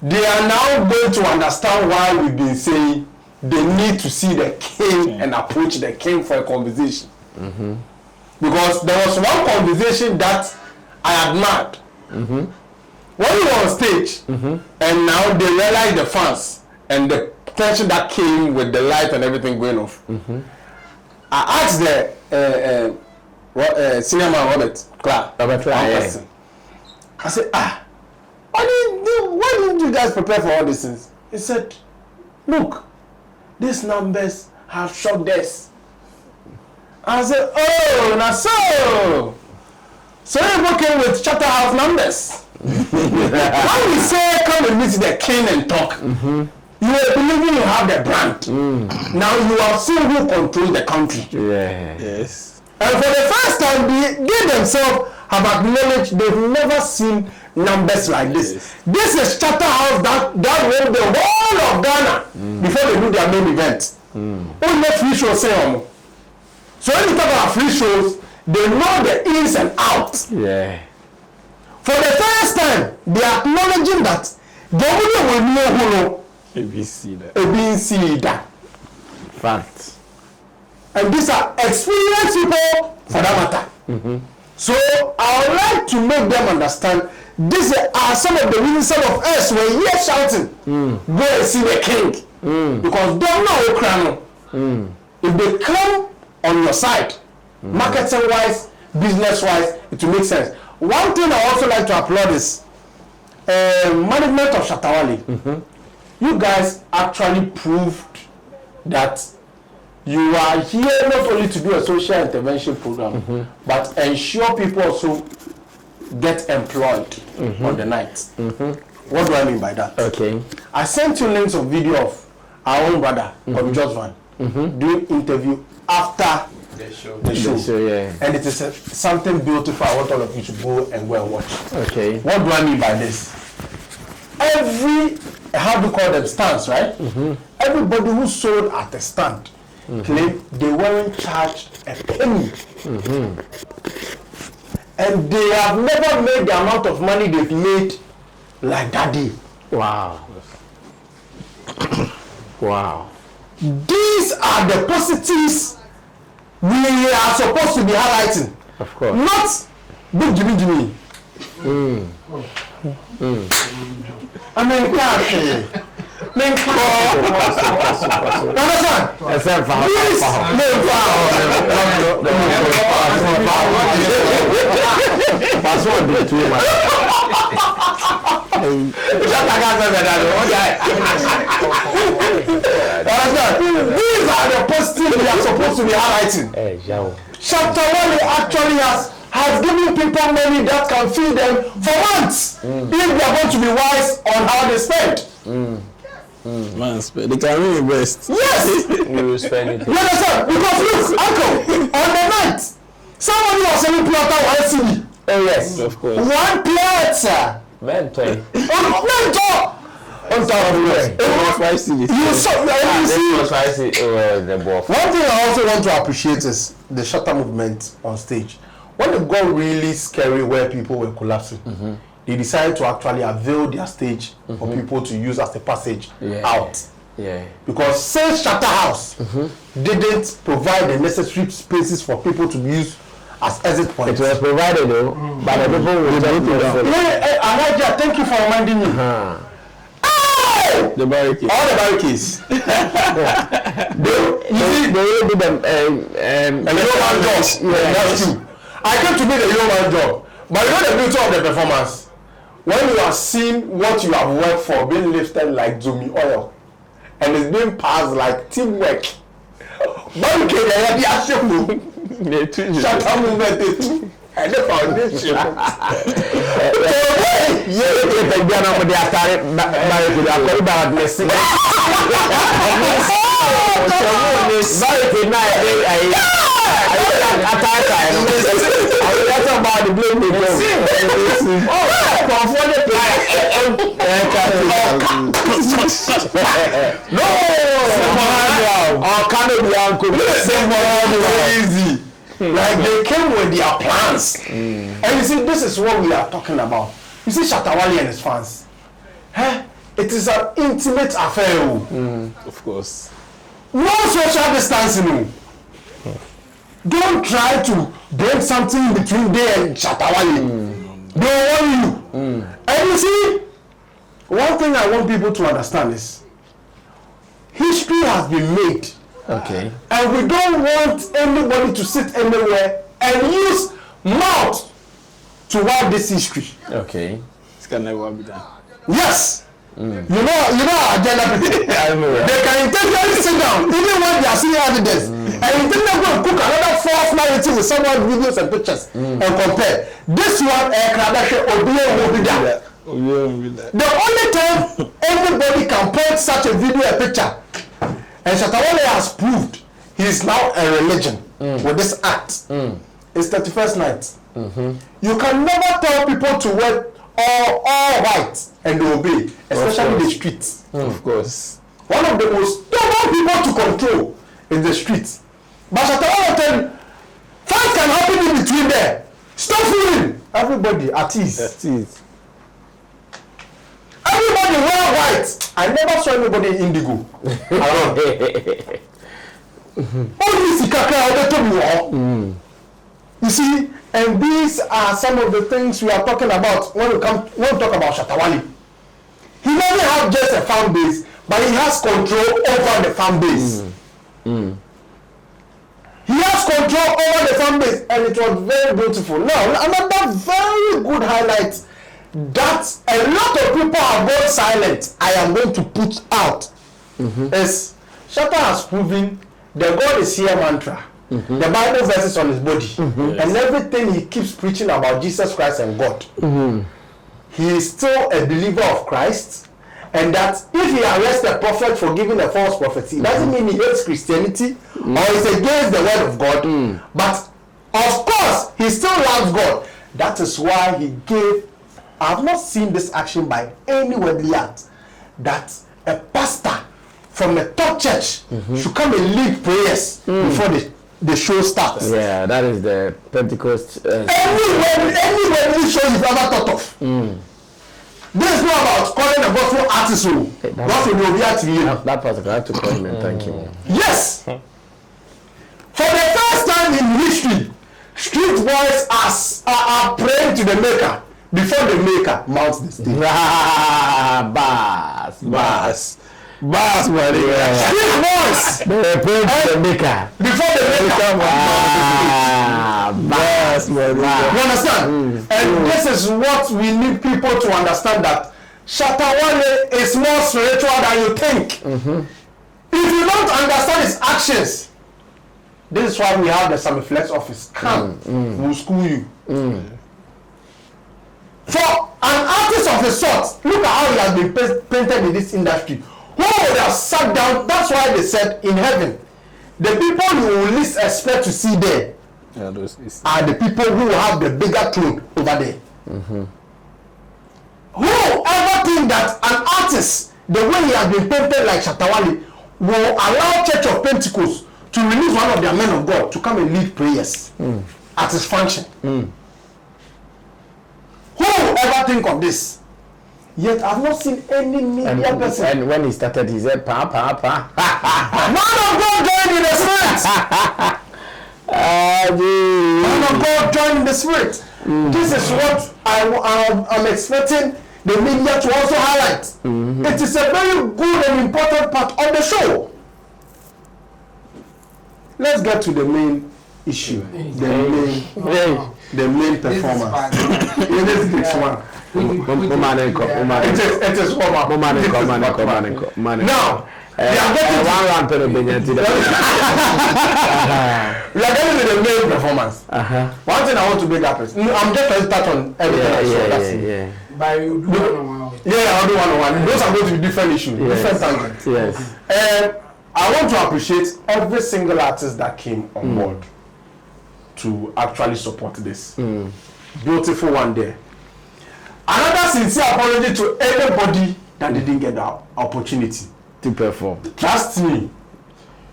They are now going to understand why we've been saying they need to see the king and approach the king for a conversation. Because there was one conversation that I admired. When we were on stage, and now they realize the fans and the tension that came with the light and everything going off. I asked the senior man Robert Clark, I said, why didn't you guys prepare for all these things? He said, look, these numbers have shocked us. I said, oh, now so you came with Charterhouse numbers. When we say come and meet the king and talk, you are believing you have the brand. Now you are seeing who controls the country. Yes. And for the first time, they themselves have acknowledged they've never seen numbers like this. This is Charterhouse that won the whole of Ghana before they do their main event. Only free shows say so when you talk about free shows, they know the ins and outs. For the first time, they are acknowledging that the only will know who know ABC that. Fact. And these are experienced people for that matter. So I would like to make them understand these are some of the reasons some of us were here shouting, go and see the king. Because they know Ukraine. If they come on your side, marketing wise, business wise, it will make sense. One thing I also like to applaud is management of Shatta Wale. You guys actually proved that You are here not only to do a social intervention program, but ensure people also get employed on the night. What do I mean by that? Okay. I sent you links of video of our own brother, Just Van, doing interview after the show. Yeah. And it is something beautiful. I want all of you to go and watch. Okay. What do I mean by this? Every, how do you call them, stands, right? Everybody who sold at the stand claimed they weren't charged a penny. And they have never made the amount of money they've made like that day. Wow. Wow. These are the positives we are supposed to be highlighting. Of course. Not big Jimmy. I mean, these are the positives we are supposed to be highlighting. ShattaFest actually has given people money that can feed them for months if they are going to be wise on how they spend. Man, they can reinvest. Yes! You will spend it. You understand? Because look, uncle, on the night, somebody was selling plata 1 CD. Oh yes. Of course. 1 plate, sir. Mentor. Mentor! On top of it. It was 5 CDs. You saw, you see. The ball. One thing I also want to appreciate is the shutter movement on stage. When it got really scary where people were collapsing, they decided to actually avail their stage for people to use as a passage out. Yeah. Because since Shatter House didn't provide the necessary spaces for people to use as exit points. It was provided though, by the people who took it down. Elijah, thank you for reminding me. The barricade. All the barricades. They will do them. A yeoman job. That's true. I came to be the yeoman job. But you know the beauty of the performance? When you are seeing what you have worked for being lifted like Zumi oil and it's being passed like teamwork. Barricade, I have the action. Shatter movement too. And the foundation. Easy. Like they came with their plans. And you see, this is what we are talking about. You see Shattawale and his fans. It is an intimate affair. Of course. No social distancing. Don't try to bring something between there and Shattawale. They want you. And you see, one thing I want people to understand is history has been made. Okay. And we don't want anybody to sit anywhere and use mouth to wipe this history. Okay. This can never be done. Yes. You know our agenda people. They can intentionally sit down even when they are seeing evidence. And intentionally go and cook another false narrative with someone's videos and pictures and compare. This one, will be there. The only time anybody can point such a video and picture, and Shattawale has proved he is now a religion with this act. It's 31st night. You can never tell people to wear all white and they obey, especially the streets. Of course. One of the most stubborn people to control is the streets. But Shattawale tell you, fight can happen in between there. Stop fooling everybody at ease. At ease. Everybody wear white. I never saw anybody in indigo around. Only Sikaka You see, and these are some of the things we are talking about when we talk about Shattawale. He doesn't have just a fan base, but he has control over the fan base. He has control over the fan base, and it was very beautiful. Now, another very good highlight that a lot of people have gone silent, I am going to put out, is Shatta has proven the God is here mantra, the Bible verses on his body, and everything he keeps preaching about Jesus Christ and God. He is still a believer of Christ, and that if he arrests a prophet for giving a false prophecy, it doesn't mean he hates Christianity or is against the word of God, but of course he still loves God. That is why he gave. I have not seen this action by any worldly act that a pastor from a top church should come and lead prayers before the show starts. Yeah, that is the Pentecost. Any worldly show you've ever thought of. This is not about calling a gospel artist. Gospel will be at you. That pastor, I have to call him and thank him. Yes. For the first time in history, street boys are praying to the Maker before the Maker mounts the stage. Bass, buddy. Street boys. They were praying to the Maker Before the Maker Bass, buddy. You understand? And this is what we need people to understand, that Shatta is more spiritual than you think. If you don't understand his actions, this is why we have the Sammy Flex office. Come, we'll school you. For an artist of the sort, look at how he has been painted in this industry. Who would have sat down? That's why they said in heaven, the people you will least expect to see there are the people who will have the bigger throne over there. Who ever think that an artist, the way he has been painted like Shatta will allow Church of Pentecost to release one of their men of God to come and lead prayers at his function? Who will ever think of this? Yet I've not seen any media person. And when he started, he said, pa. Man of God joined in the spirit. Man of God joined in the spirit. This is what I'm expecting the media to also highlight. It is a very good and important part of the show. Let's get to the main issue. The main performance. This one. It is now, they are getting we are getting to the main performance. One thing I want to bring up is, I'm just going to touch on everything I saw. But you do one-on-one. I'll do one-on-one. Those are going to be different issues, different tangents. And I want to appreciate every single artist that came on board to actually support this. Beautiful one there. Another sincere apology to everybody that didn't get the opportunity to perform. Trust me.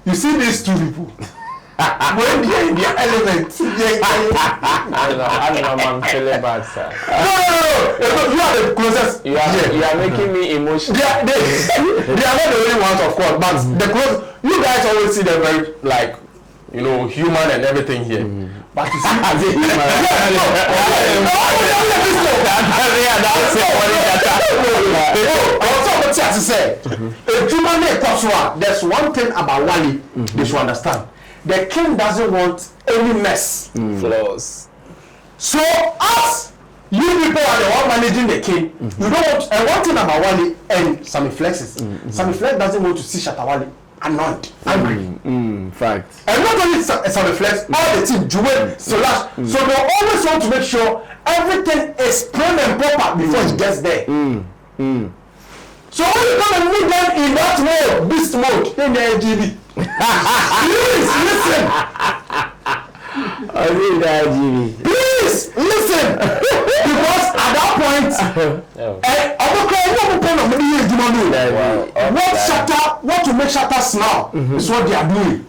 You see these two people. When they are in their element, I'm feeling bad, sir. No. You are the closest. You are making me emotional. They are not the only ones, of course, but the close. You guys always see them very, like, human and everything here. But you see, there's one thing about Wally they should understand. The king doesn't want any mess. Flaws. So us, you people are the one managing the king. You don't want, and one thing about Wally and Sammy Flex is, Sammy Flex doesn't want to see Shatta annoyed, angry. Fact. And not only Sammy Flex, all the team, Jewel, Solange. So they always want to make sure everything is prim and proper before it gets there. So when you come and meet them in that mode, beast mode, in the LGB, please listen. Please listen. Because at that point, what to make Shatta smile is what they are doing.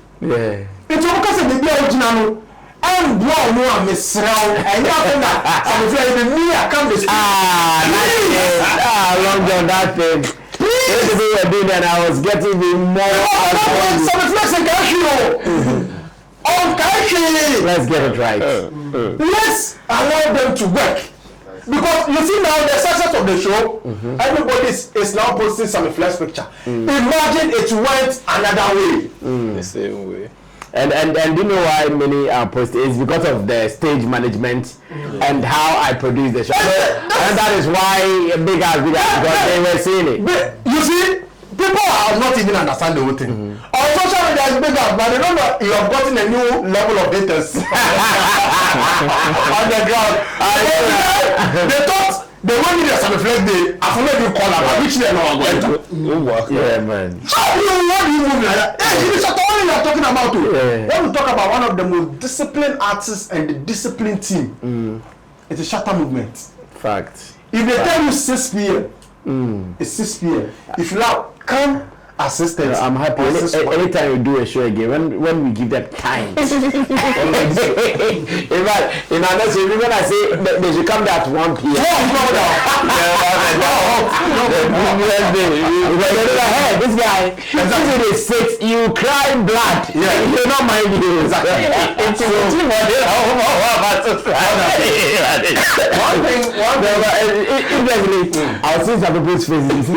It's because of the original. And wow, no, I'm Miss Round, and nothing that I'm afraid of me. I can't be. Long John, that thing. Please, we were doing that. I was getting more. Let's get it right. Let's allow them to work. Because you see now the success of the show, everybody is now posting some flash picture. Imagine it went another way. The same way. And you know why many are posting? It's because of the stage management and how I produce the show. And that is why because they were seeing it. You see, people are not even understand the whole thing. On social media, guys big up, but they don't know you have gotten a new level of haters on the ground. They thought they went in the ShattaFest day. I forgot you call them. I reached there now. Yeah, man. How do you move like that? Hey, you are talking about too. When we talk about one of the most disciplined artists and the disciplined team, it's a Shatta movement. Fact. If they tell you 6 p.m., it's 6 p.m. If you now come assistant, I'm happy. Anytime we do a show again, when we give that kind. In fact, in our next review, when I say they should come there at 1 p.m. This guy, this is 6, you cry blood. Yeah, you not mind you. Exactly. I'll see some people's faces.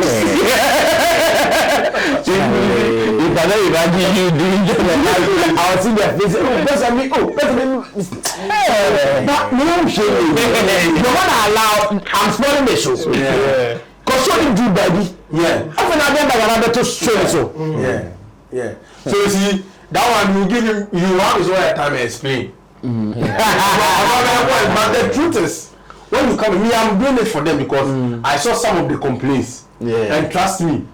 If I don't imagine you doing that, I'll see their faces. Oh, that's me. Oh, that's me. No shame. No one allowed. I'm spoiling the show. Yeah. Cause show him do baby. Yeah. After that, then another to show so. Yeah. So you see, that one you give him. You have his own time to explain. But the truth is, when you come, me, I'm doing it for them because I saw some of the complaints. Yeah. And trust me,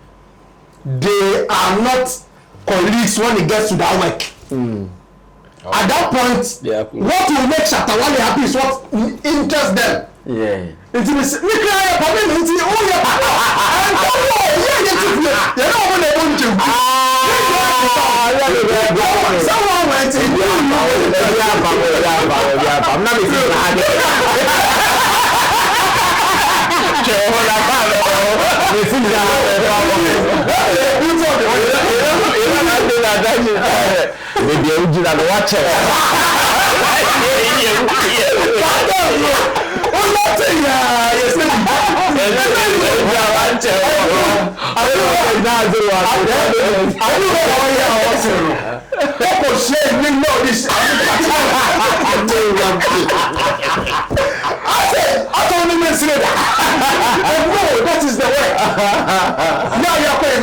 they are not colleagues when it gets to that work. At that point, what will make Shatta Wale happy is what interests them. Yeah. It's the someone went in. I'm not that is the way. Now you're quite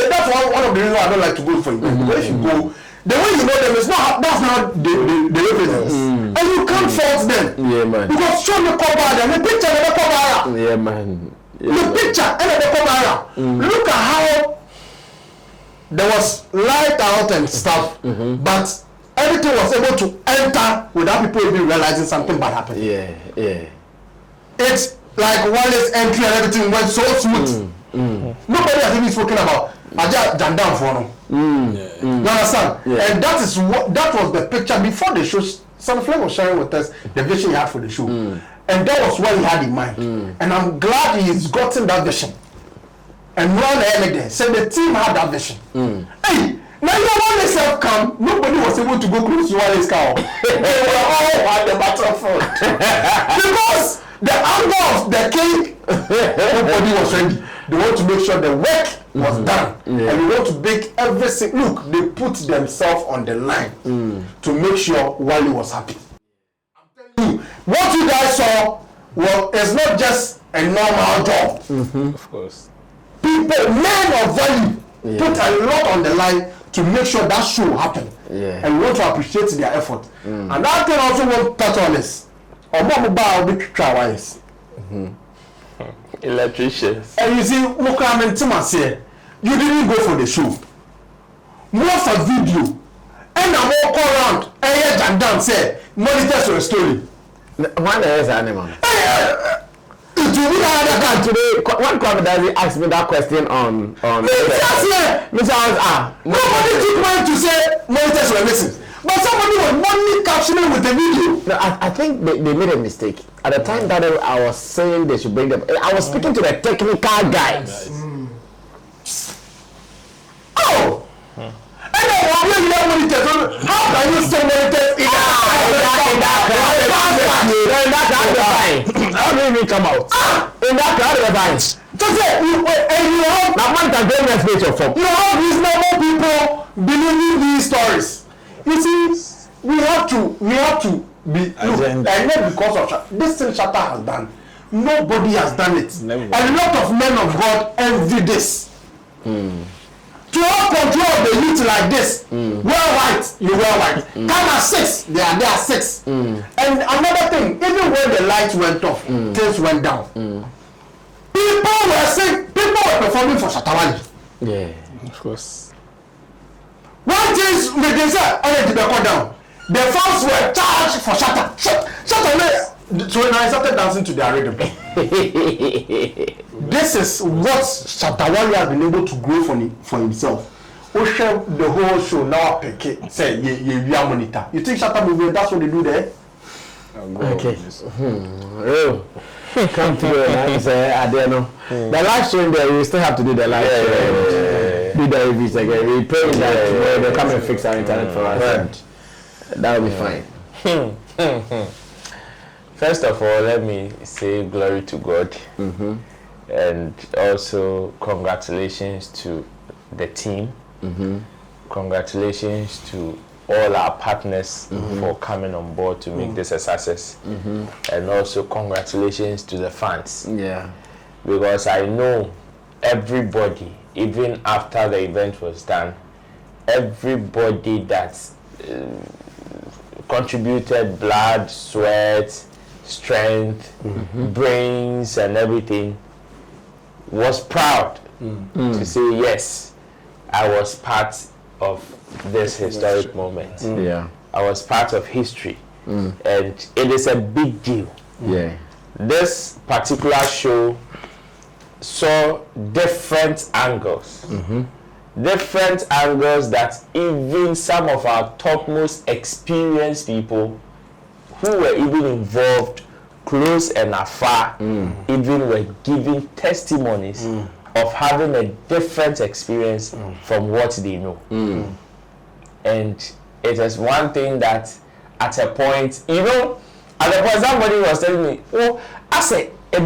that's one of the reasons I don't like to go for you. Where you go, the way you know them is not that's not the evidence. And you can't fault them. Yeah, man. Because show the cover and the picture and the cover. Yeah, man. The picture and the cover. Look at how there was light out and stuff, but everything was able to enter without people even realizing something bad happened. Yeah. It's like Wale's entry and everything went so smooth. Nobody has even spoken about Aja Jandam for no. You understand? Yeah. And that was the picture before the show. ShattaFest was sharing with us the vision he had for the show. And that was what he had in mind. And I'm glad he's gotten that vision. And Ron Elegant said the team had that vision. Hey, now you want yourself come, nobody was able to go close to Wale's car. They were all at the battlefront. Because the anger of the king, nobody was ready. They want to make sure the work was done. And they want to make everything. Look, they put themselves on the line to make sure Wale was happy. I'm telling you, what you guys saw is not just a normal job. Of course. People, men of value, put a lot on the line to make sure that show happen. And we want to appreciate their effort. And that thing also want to touch on this. Electricians. And you see, you didn't go for the show. More for video. And I walk around and say, monitors for a story. One is animal. Today, one commander asked me that question on nobody took mine to say monitors were missing. But somebody was only captioning with the video. No, I think they made a mistake. At the time that I was saying they should bring them, I was speaking to the technical guys. Oh! And then how can you say monitors in that how do you even come out? In that crowd of the so say, and you have now man can go in that space of form. You have reasonable people believing these stories. You see, we have to be look, and not because of this thing Shatta has done. Nobody has done it. Never. A lot of men of God envy this. To have control of the youth like this, wear white, you wear white. Come at 6, they are there at 6. And another thing, even when the lights went off, things went down. People were performing for Shatawali. Yeah. Of course. One thing they said, already they cut down. The fans were charged for Shatta. Shatta. So when I started dancing to their rhythm. This is what Shatawali has been able to grow for himself. Osha the whole show now pick it. Say you monitor. You think Shatta movement? That's what they do there. Okay. Come to and say, I don't know. The live stream there, we still have to do the live stream. Do the reviews again. We pray that they come and fix our internet for us. And that will be fine. First of all, let me say glory to God, and also congratulations to the team. Congratulations to all our partners for coming on board to make this a success, and also congratulations to the fans. Yeah, because I know everybody, even after the event was done, everybody that contributed blood, sweat, strength, brains, and everything was proud to say, yes, I was part of this historic moment. yeah, I was part of history, and it is a big deal. yeah. This particular show saw different angles. Different angles that even some of our topmost experienced people who were even involved close and afar even were giving testimonies of having a different experience from what they know. And it is one thing that at a point, you know, at the point somebody was telling me, oh, I said, at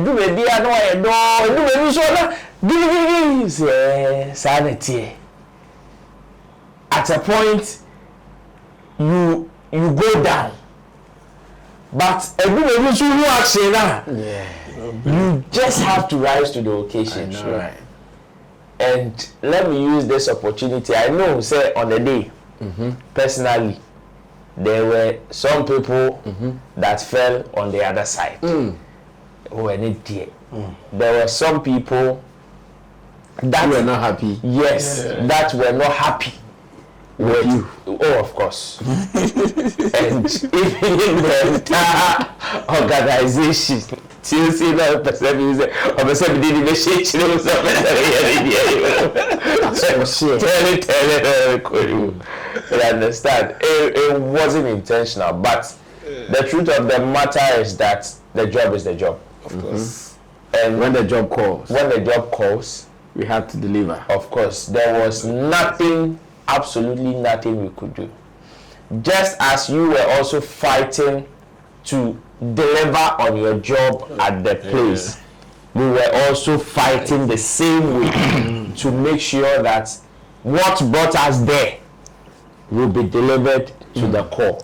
a point you go down, but you just have to rise to the occasion. Right. And let me use this opportunity. I know, say, on the day, personally, there were some people that fell on the other side. There were some people that were not happy. Yes, that were not happy with you. Oh, of course. And even in the entire organization, till see that person didn't even shake you. You understand? It wasn't intentional, but the truth of the matter is that the job is the job. Of course. And When the job calls, we have to deliver. Of course, there was nothing, absolutely nothing we could do. Just as you were also fighting to deliver on your job at the place, we were also fighting the same way to make sure that what brought us there will be delivered to the core.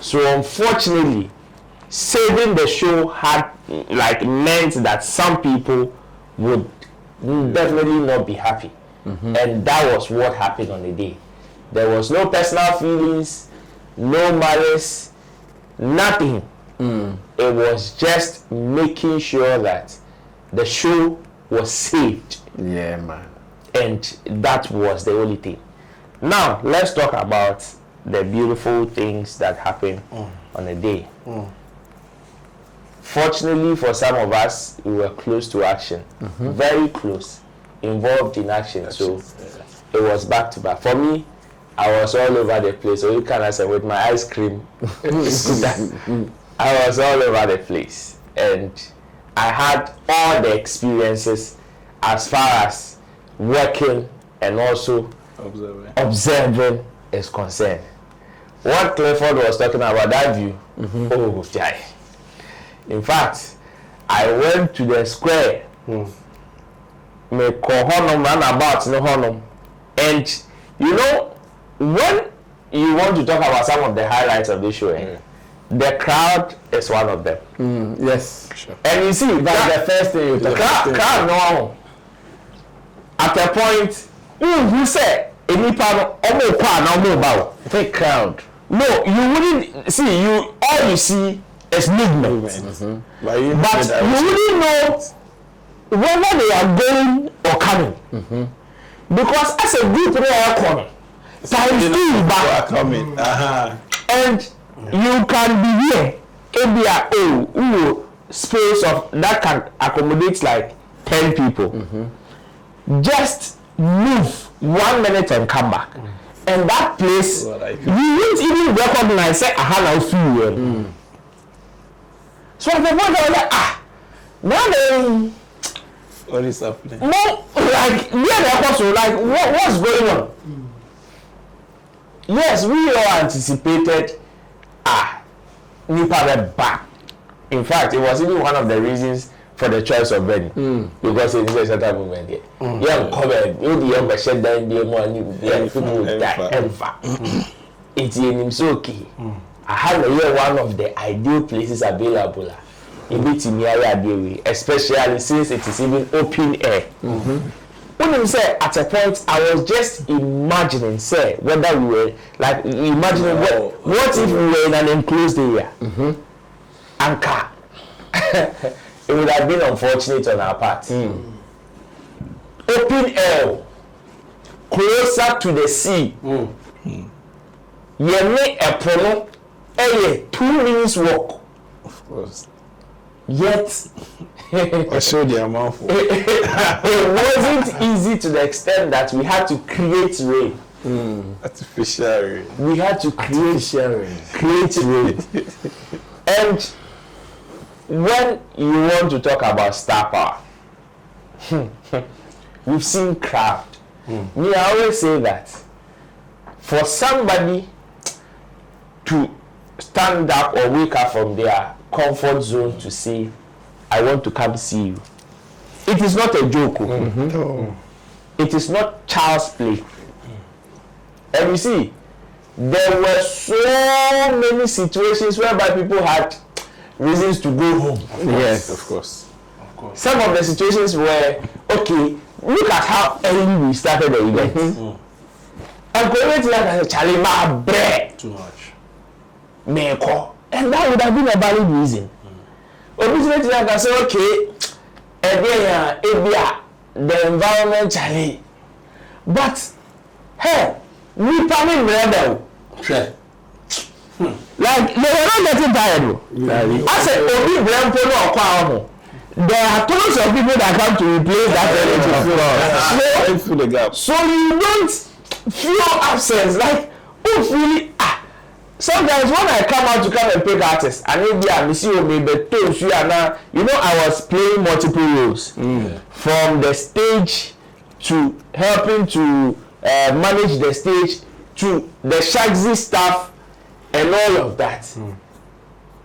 So unfortunately, saving the show had meant that some people would definitely not be happy. And that was what happened on the day. There was no personal feelings, no malice, nothing. It was just making sure that the show was saved. Yeah, man. And that was the only thing. Now, let's talk about the beautiful things that happened on the day. Fortunately for some of us, we were close to action. Very close. Involved in action. So it was back to back. For me, I was all over the place. So you can say with my ice cream I was all over the place. And I had all the experiences as far as working and also observing is concerned. What Clifford was talking about, that view, oh, jai. In fact, I went to the square, me call honum roundabout no honum, and you know, when you want to talk about some of the highlights of this show, the crowd is one of them. Yes. Sure. And you see, That's the first thing you talk about. Crowd no. At a point, Who said any part of about Take crowd. no, you wouldn't see all you see is movement. But you wouldn't know whether they are going or coming. Because as a group they are coming. Times 2 back coming. and you can be here. ABA space of that can accommodate like 10 people. Just move 1 minute and come back. And that place, you won't even recognize it. Now feel so at the point I was like, now then, What is happening? no, like, what's going on? Yes, we all anticipated, Nipa back. In fact, it was even one of the reasons for the choice of Benny. Because it's a certain movement here. Young comment, you the young shed down the money, the people that ever. It's okay. I have a year one of the ideal places available. In Bitimiya, especially since it is even open air. When you say at a point, I was just imagining, say, whether we were like imagining what if we were in an enclosed area. Anchor. It would have been unfortunate on our part. Open air, closer to the sea. You make a promo, 2 minutes walk. Of course. Yet, I showed you a mouthful. it wasn't easy to the extent that we had to create rain. Artificial rain. We had to create rain. And when you want to talk about star power, we've seen craft. Me, I always say that for somebody to stand up or wake up from their comfort zone to say, I want to come see you, it is not a joke. It is not child's play. And you see, there were so many situations whereby people had reasons to go home. Yes, of course. Some of the situations were, okay, look at how early we started the event. And going like Charlie, my bread. Too much. And that would have been a valid reason. Originally, like I say, okay, the environment, Charlie. But, hey, we coming rebel. Like, they were not getting tired. I said, there are tons of people that come to replace that energy. So you don't feel absence. Like, really, sometimes when I come out to come and pick artists, and maybe I miss you, maybe I was playing multiple roles from the stage to helping to manage the stage to the Shagzy staff and all of that.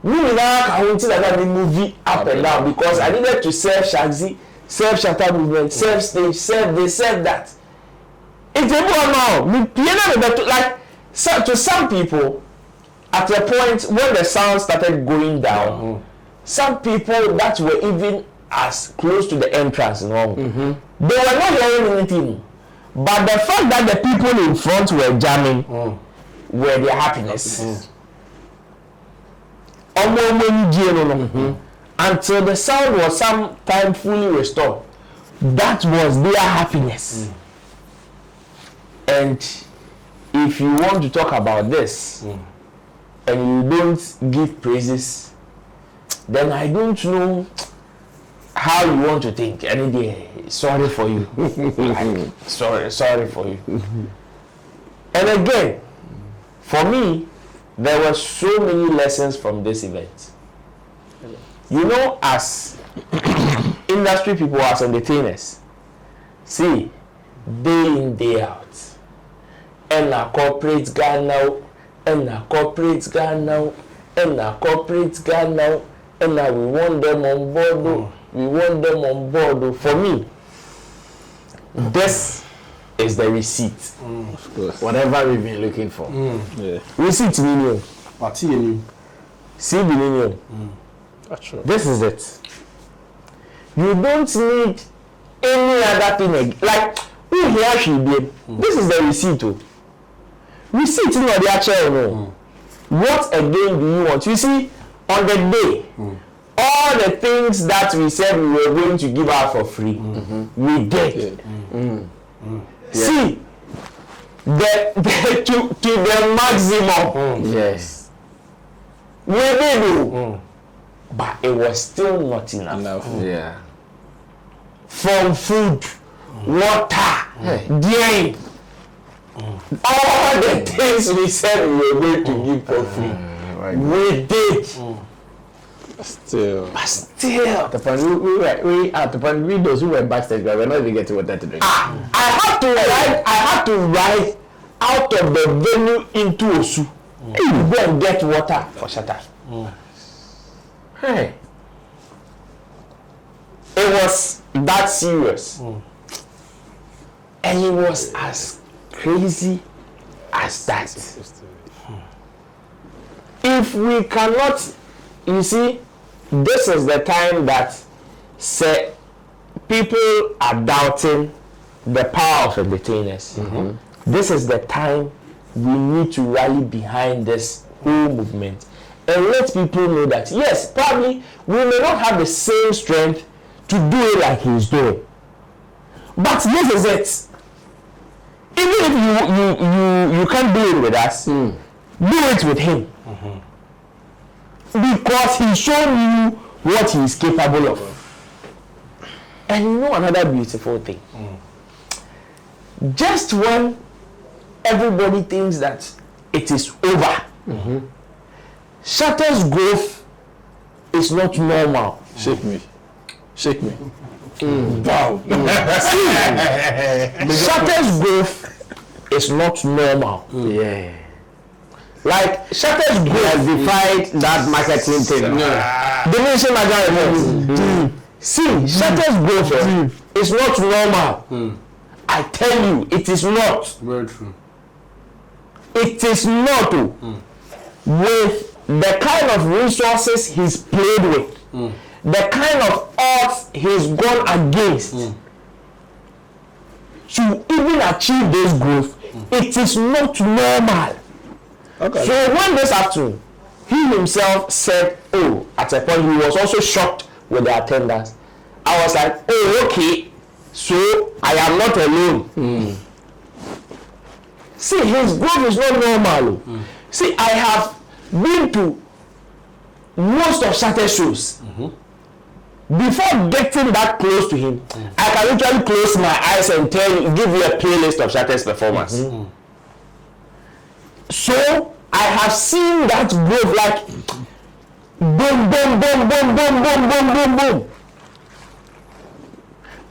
Me I wanted that movie up and down because I needed to serve Shagzy, serve Shatta movement, serve stage, serve this, serve that. It's a now. Like to some people, at a point when the sound started going down, some people that were even as close to the entrance, they were not hearing anything. But the fact that the people in front were jamming were their happiness. Until the sound was sometime fully restored. That was their happiness. And if you want to talk about this and you don't give praises, then I don't know how you want to think. Any day, sorry for you. Sorry for you. And again, for me, there were so many lessons from this event. You know, as industry people, as entertainers, see, day in, day out, and our corporate guy now, and our corporate guy now, and our corporate guy now, and now we want them on board. We want them on board. For me, this is the receipt. Of course. Whatever we've been looking for. Receipt million. CB. This is it. You don't need any other thing. Like, who here should be. This is the receipt. Receipt in the actual. What again do you want? You see, on the day, all the things that we said we were going to give out for free, we did. See, to the maximum. Yes. We did, but it was still not enough. Yeah. From food, water, drink, all the things we said we were going to give for free, we did. Still. But still, we those who were backstage, but we're not even getting water to drink. I had to ride out of the venue into Osu to go and get water for Shatta. Hey, it was that serious, and it was as crazy as that. If we cannot, you see, this is the time that say people are doubting the power of entertainers. This is the time we need to rally behind this whole movement and let people know that yes, probably we may not have the same strength to do it like he's doing, but this is it. Even if you can't do it with us, do it with him, because he's shown you what he is capable of. And you know another beautiful thing, just when everybody thinks that it is over, Shatta's growth is not normal. Shake me. Wow. Shatta's growth is not normal. Yeah. Like Shatta's growth has defied that marketing thing. Diminishing marginal. See, Shatta's growth is not normal. I tell you, it is not. Very true. It is not. With the kind of resources he's played with, the kind of odds he's gone against to even achieve this growth, it is not normal. Okay. So when this afternoon, he himself said, oh, at a point he was also shocked with the attendance. I was like, oh, okay, so I am not alone. See, his growth is not normal. See, I have been to most of Shatta's shows. Before getting that close to him, I can literally close my eyes and give you a playlist of Shatta's performance. So I have seen that growth, like boom, boom, boom, boom, boom, boom, boom, boom, boom.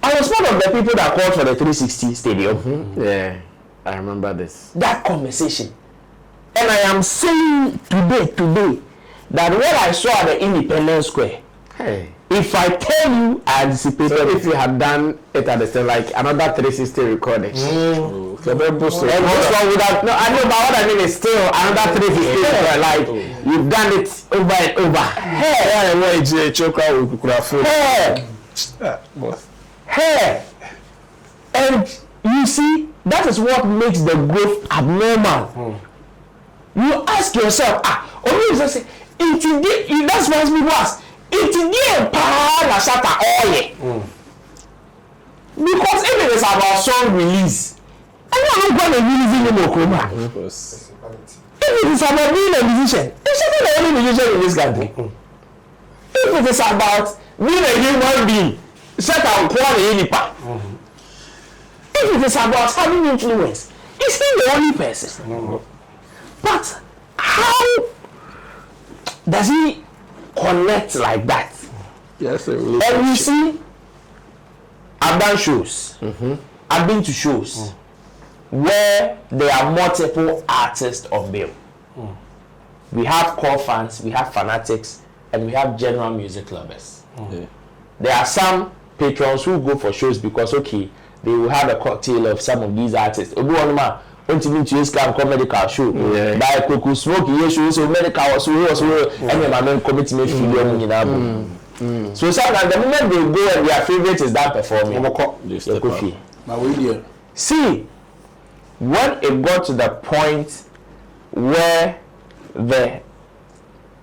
I was one of the people that called for the 360 stadium. Yeah, I remember this. That conversation. And I am saying today, that what I saw at the Independence Square, Hey. if I tell you I anticipated, So if you had done it at the same, like another 360 recording, So then post and this one would have, no, I know, but what I mean is still another 360 recording, like you've done it over and over. Hey, and you see, that is what makes the growth abnormal. You ask yourself, only you say, that's what people ask. It's the power na Shatta all. Because if it is about song release, I'm not going to release in the If it is about being a musician, it's Shatta the only musician in this country. If it is about being a human being, Shatta will call the Inipa. If it is about having influence, is he the only person? But how does he connect like that? Yes, And you see, I've done shows. I've been to shows where there are multiple artists on bill. We have core fans, we have fanatics, and we have general music lovers. There are some patrons who go for shows because, okay, they will have a cocktail of some of these artists. Continue to use medical show. By Coco Smoke, you so medical and my main commitment So sometimes the moment they go and their favorite is that performing. But we See, when it got to the point where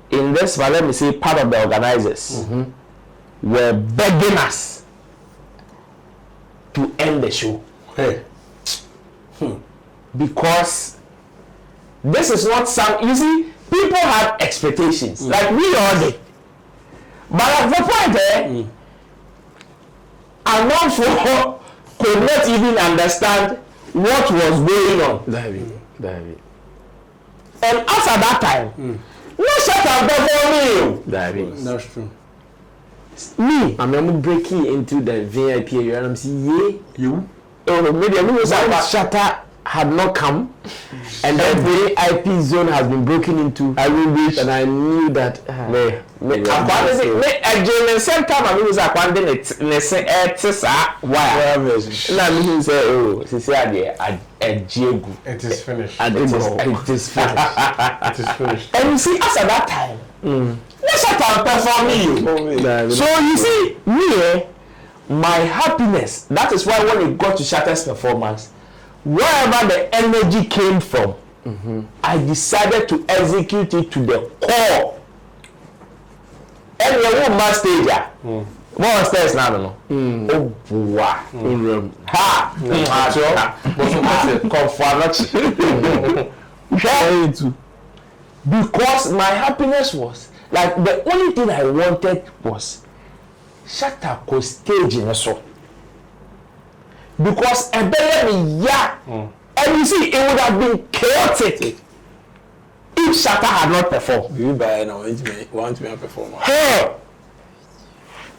in this one, let me say, part of the organizers were begging us to end the show. Hey. Because this is not some, you see, people have expectations, like we all did. But at the point, Anonfo could not even understand what was going on. David. And us at that time, no ShattaFest for me. David. That's true. Me. I'm breaking into the VIP area and I'm saying, yeah, you. Oh, maybe Shatta had not come, and the VIP zone has been broken into. I will wish, and I knew that. It is finished. It is finished. And you see, us at that time, let's perform you. So you see, me, my happiness. That is why when it got to Shatta's performance, wherever the energy came from, I decided to execute it to the core. And the woman stage, what was stairs now? Oh, wow. Because my happiness was like the only thing I wanted was Shatta could stage in a song. Because a better and you see, it would have been chaotic if Shatta had not performed. You buy now, want me to perform. Hell,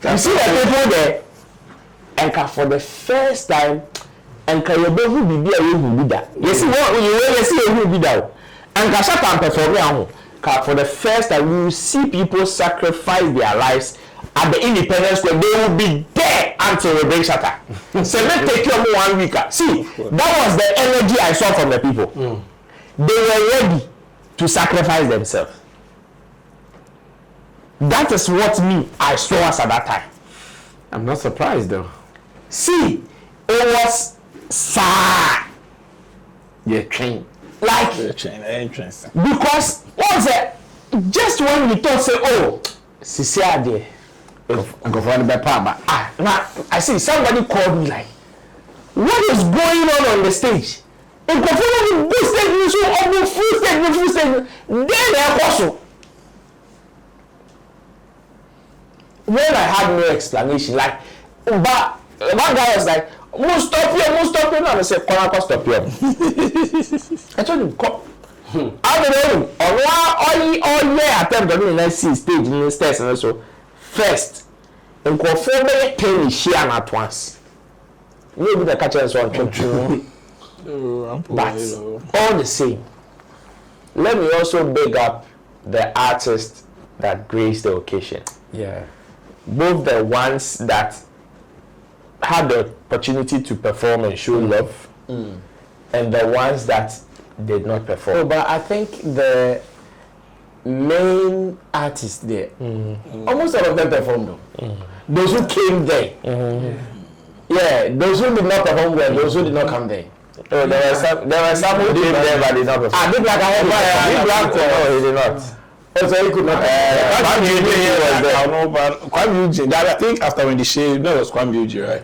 you see the people there, and for the first time, and can you be who be there who be that? You see what you see who be that, and can Shatta perform now. For the first time, we will see people sacrifice their lives at the Independence Square. They will be there until we bring Shatta. So let's take you 1 week. See, that was the energy I saw from the people. They were ready to sacrifice themselves. That is what I saw us at that time. I'm not surprised though. See, it was sad. Yeah, train. Like, because what's it? Just when we thought, say, oh, Sisi Ade, I see somebody called me like, what is going on the stage? If the full stage, so full stage, then they also. When I had no explanation, like, but one guy was like, "Must stop here," and I said, "Come stop here." I told him, "Come." I don't know. All year attempt to do the stage in the stairs and also first, and confirm me can share at once. Maybe the catcher is on true. But all the same, let me also big up the artists that graced the occasion. Yeah. Both the ones that had the opportunity to perform and show love, and the ones that did not perform. Oh, but I think the main artists there, almost all of them performed though. Those who came there, yeah, those who did not perform well, those who did not come there. Oh, there were some who came there but did not perform. I did like No, he did not. So he could not. I think after when the shade, that was Kwame Uji, right?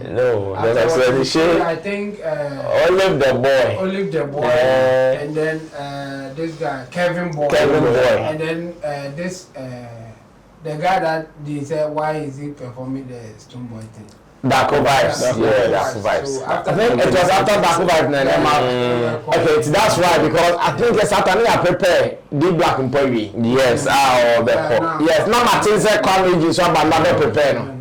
No, there was the shade. I think Olive the boy. And then this guy Kevin Boy. And then this the guy that they said why is he performing the Stone Boy thing. Daco Vibes. Daco Vibes. So I think it was after Daco Vibes. Okay, that's why, because I think it's after I prepare the black and poetry. Yes, yes, not Martin said Kwame so but not prepare.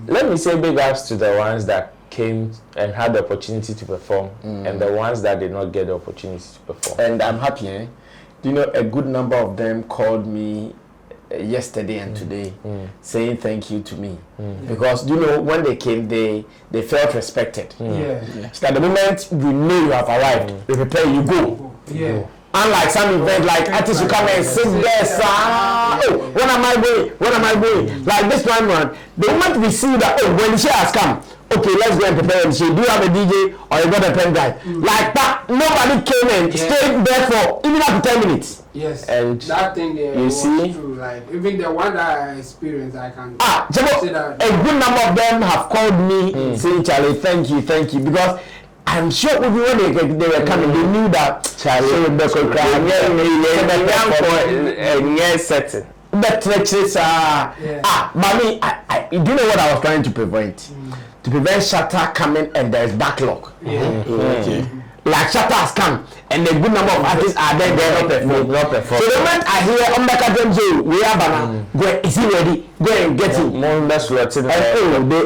Let me say big ups to the ones that came and had the opportunity to perform, and the ones that did not get the opportunity to perform. And I'm happy, you know, a good number of them called me yesterday and today saying thank you to me, because you know when they came they felt respected. So at the moment you know you have arrived, they prepare you go. Unlike some event like artists who come and sit there, when am I going? Like this time around, the moment we see that when the show has come, okay, let's go and prepare and say, do you have a DJ or you got a pen guy? Like that, nobody came and stayed there for even up to 10 minutes. Yes, and that thing there you was see, true. Like even the one that I experienced, I can Jabo, say that. a good number of them have called me saying, Charlie, thank you, because I'm sure when they were coming, they knew that Charlie, setting. But mommy, do you know what I was trying to prevent? To prevent Shatta coming and there's backlog. Okay. Like Shatta has come and a good number of artists are there, they're not performing. So the moment I hear we are banana, go, is he ready? Go and get him. They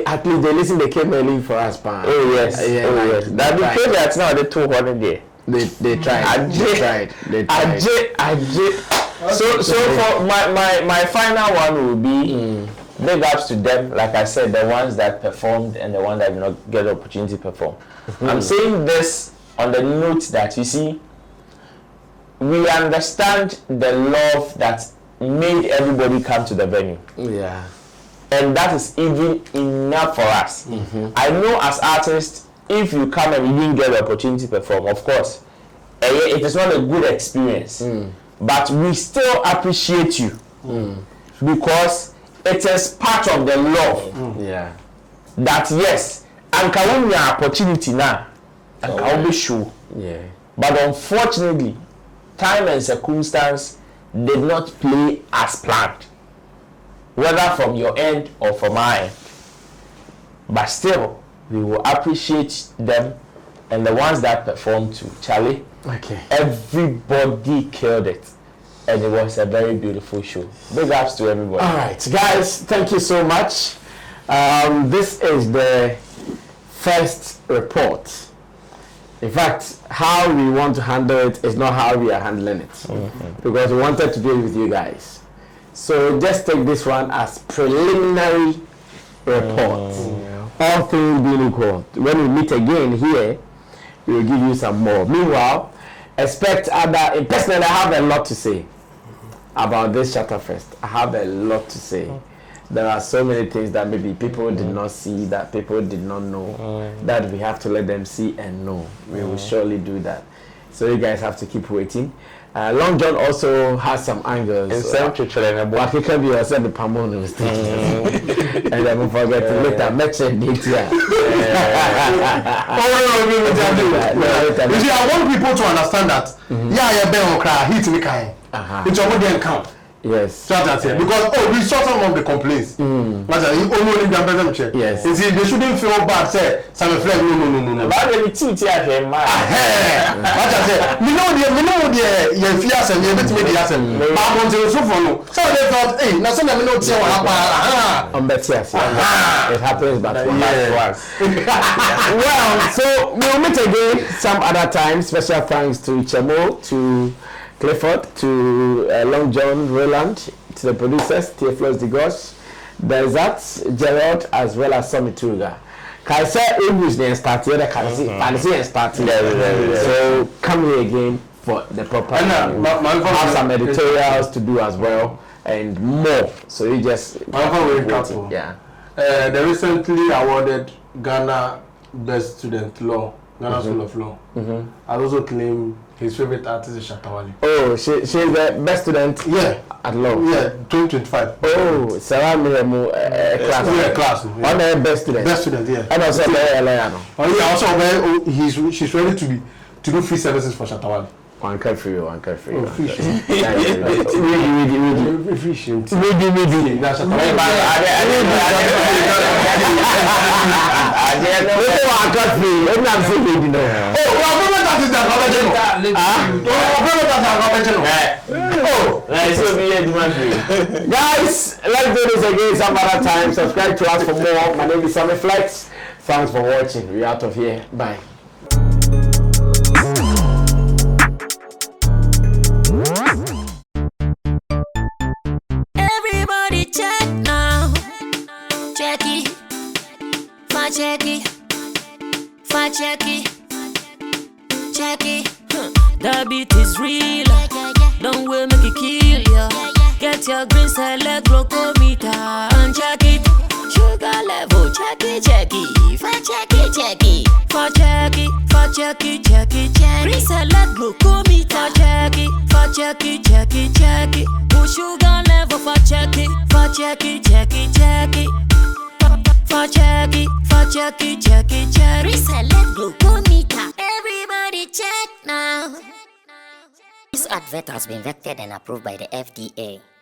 at least they listen, they came early for us. Oh yes. That because that's now the 200 there. They tried. So for my final one will be big ups to them, like I said, the ones that performed and the ones that did not get the opportunity to perform. I'm saying this on the note that, you see, we understand the love that made everybody come to the venue. Yeah. And that is even enough for us. I know as artists, if you come and you didn't get the opportunity to perform, of course, it is not a good experience. But we still appreciate you because it is part of the love. Yeah. That yes, and can we have opportunity now, and can be sure. Yeah. But unfortunately, time and circumstance did not play as planned, whether from your end or from our end. But still, we will appreciate them and the ones that performed too. Charlie, everybody killed it. And it was a very beautiful show. Big ups to everybody. All right, guys, thank you so much. This is the first report. In fact, how we want to handle it is not how we are handling it. Because we wanted to do it with you guys. So just take this one as preliminary report. All things being equal. When we meet again here, we will give you some more. Meanwhile, expect other. Personally, I have a lot to say about this ShattaFest. I have a lot to say. There are so many things that maybe people did not see, that people did not know, that we have to let them see and know. We will surely do that. So you guys have to keep waiting. Long John also has some angles. In Central, what he can be also the Pamon was thinking. And I will forget to later mention it here. You see, I want people to understand that. Yeah, Ben Okra, hit me kind. It's your body count. Yes. So that's it. Because we saw some of the complaints. Yes. You see, they shouldn't feel bad. Say, Sammy Flex, no. But when it's two tears, man. What I say, we know the fears and you bet me the answer. But I want to so for no. So they thought, hey, now some of them know what happened. It happens, but well, so we'll meet again some other time. Special thanks to Chemo, to Clifford, to Long John, Roland, to the producers, Theophilus Digos, Desert, Gerald, as well as Sammy Tuga. Can I say English then start here? Fancy and start here. So come here again for the proper. Have some editorials to do as well and more. So you just yeah. They recently awarded Ghana Best Student Law, Ghana School of Law. I also claim his favorite artist is Shatta. Oh, she's the best student. Yeah, at law. Yeah, 2025. Oh, Sarah Miremu class. One the best student. Best student, yeah. And also oh yeah, also she's ready to do free services for Shatta. One free. Oh, free. Efficient. That's Guys, let's do this again some other time. Subscribe to us for more. My name is Sammy Flex. Thanks for watching. We're out of here. Bye. Everybody check now. Check it. Check it. The beat is real. Don't wait, make it kill ya. Get your green select glucometer and check it. Sugar level, check it. For checky. Reselect glucometer. For checky. Push sugar level for checky. For checky. Reselect glucometer. Everybody check now. This advert has been vetted and approved by the FDA.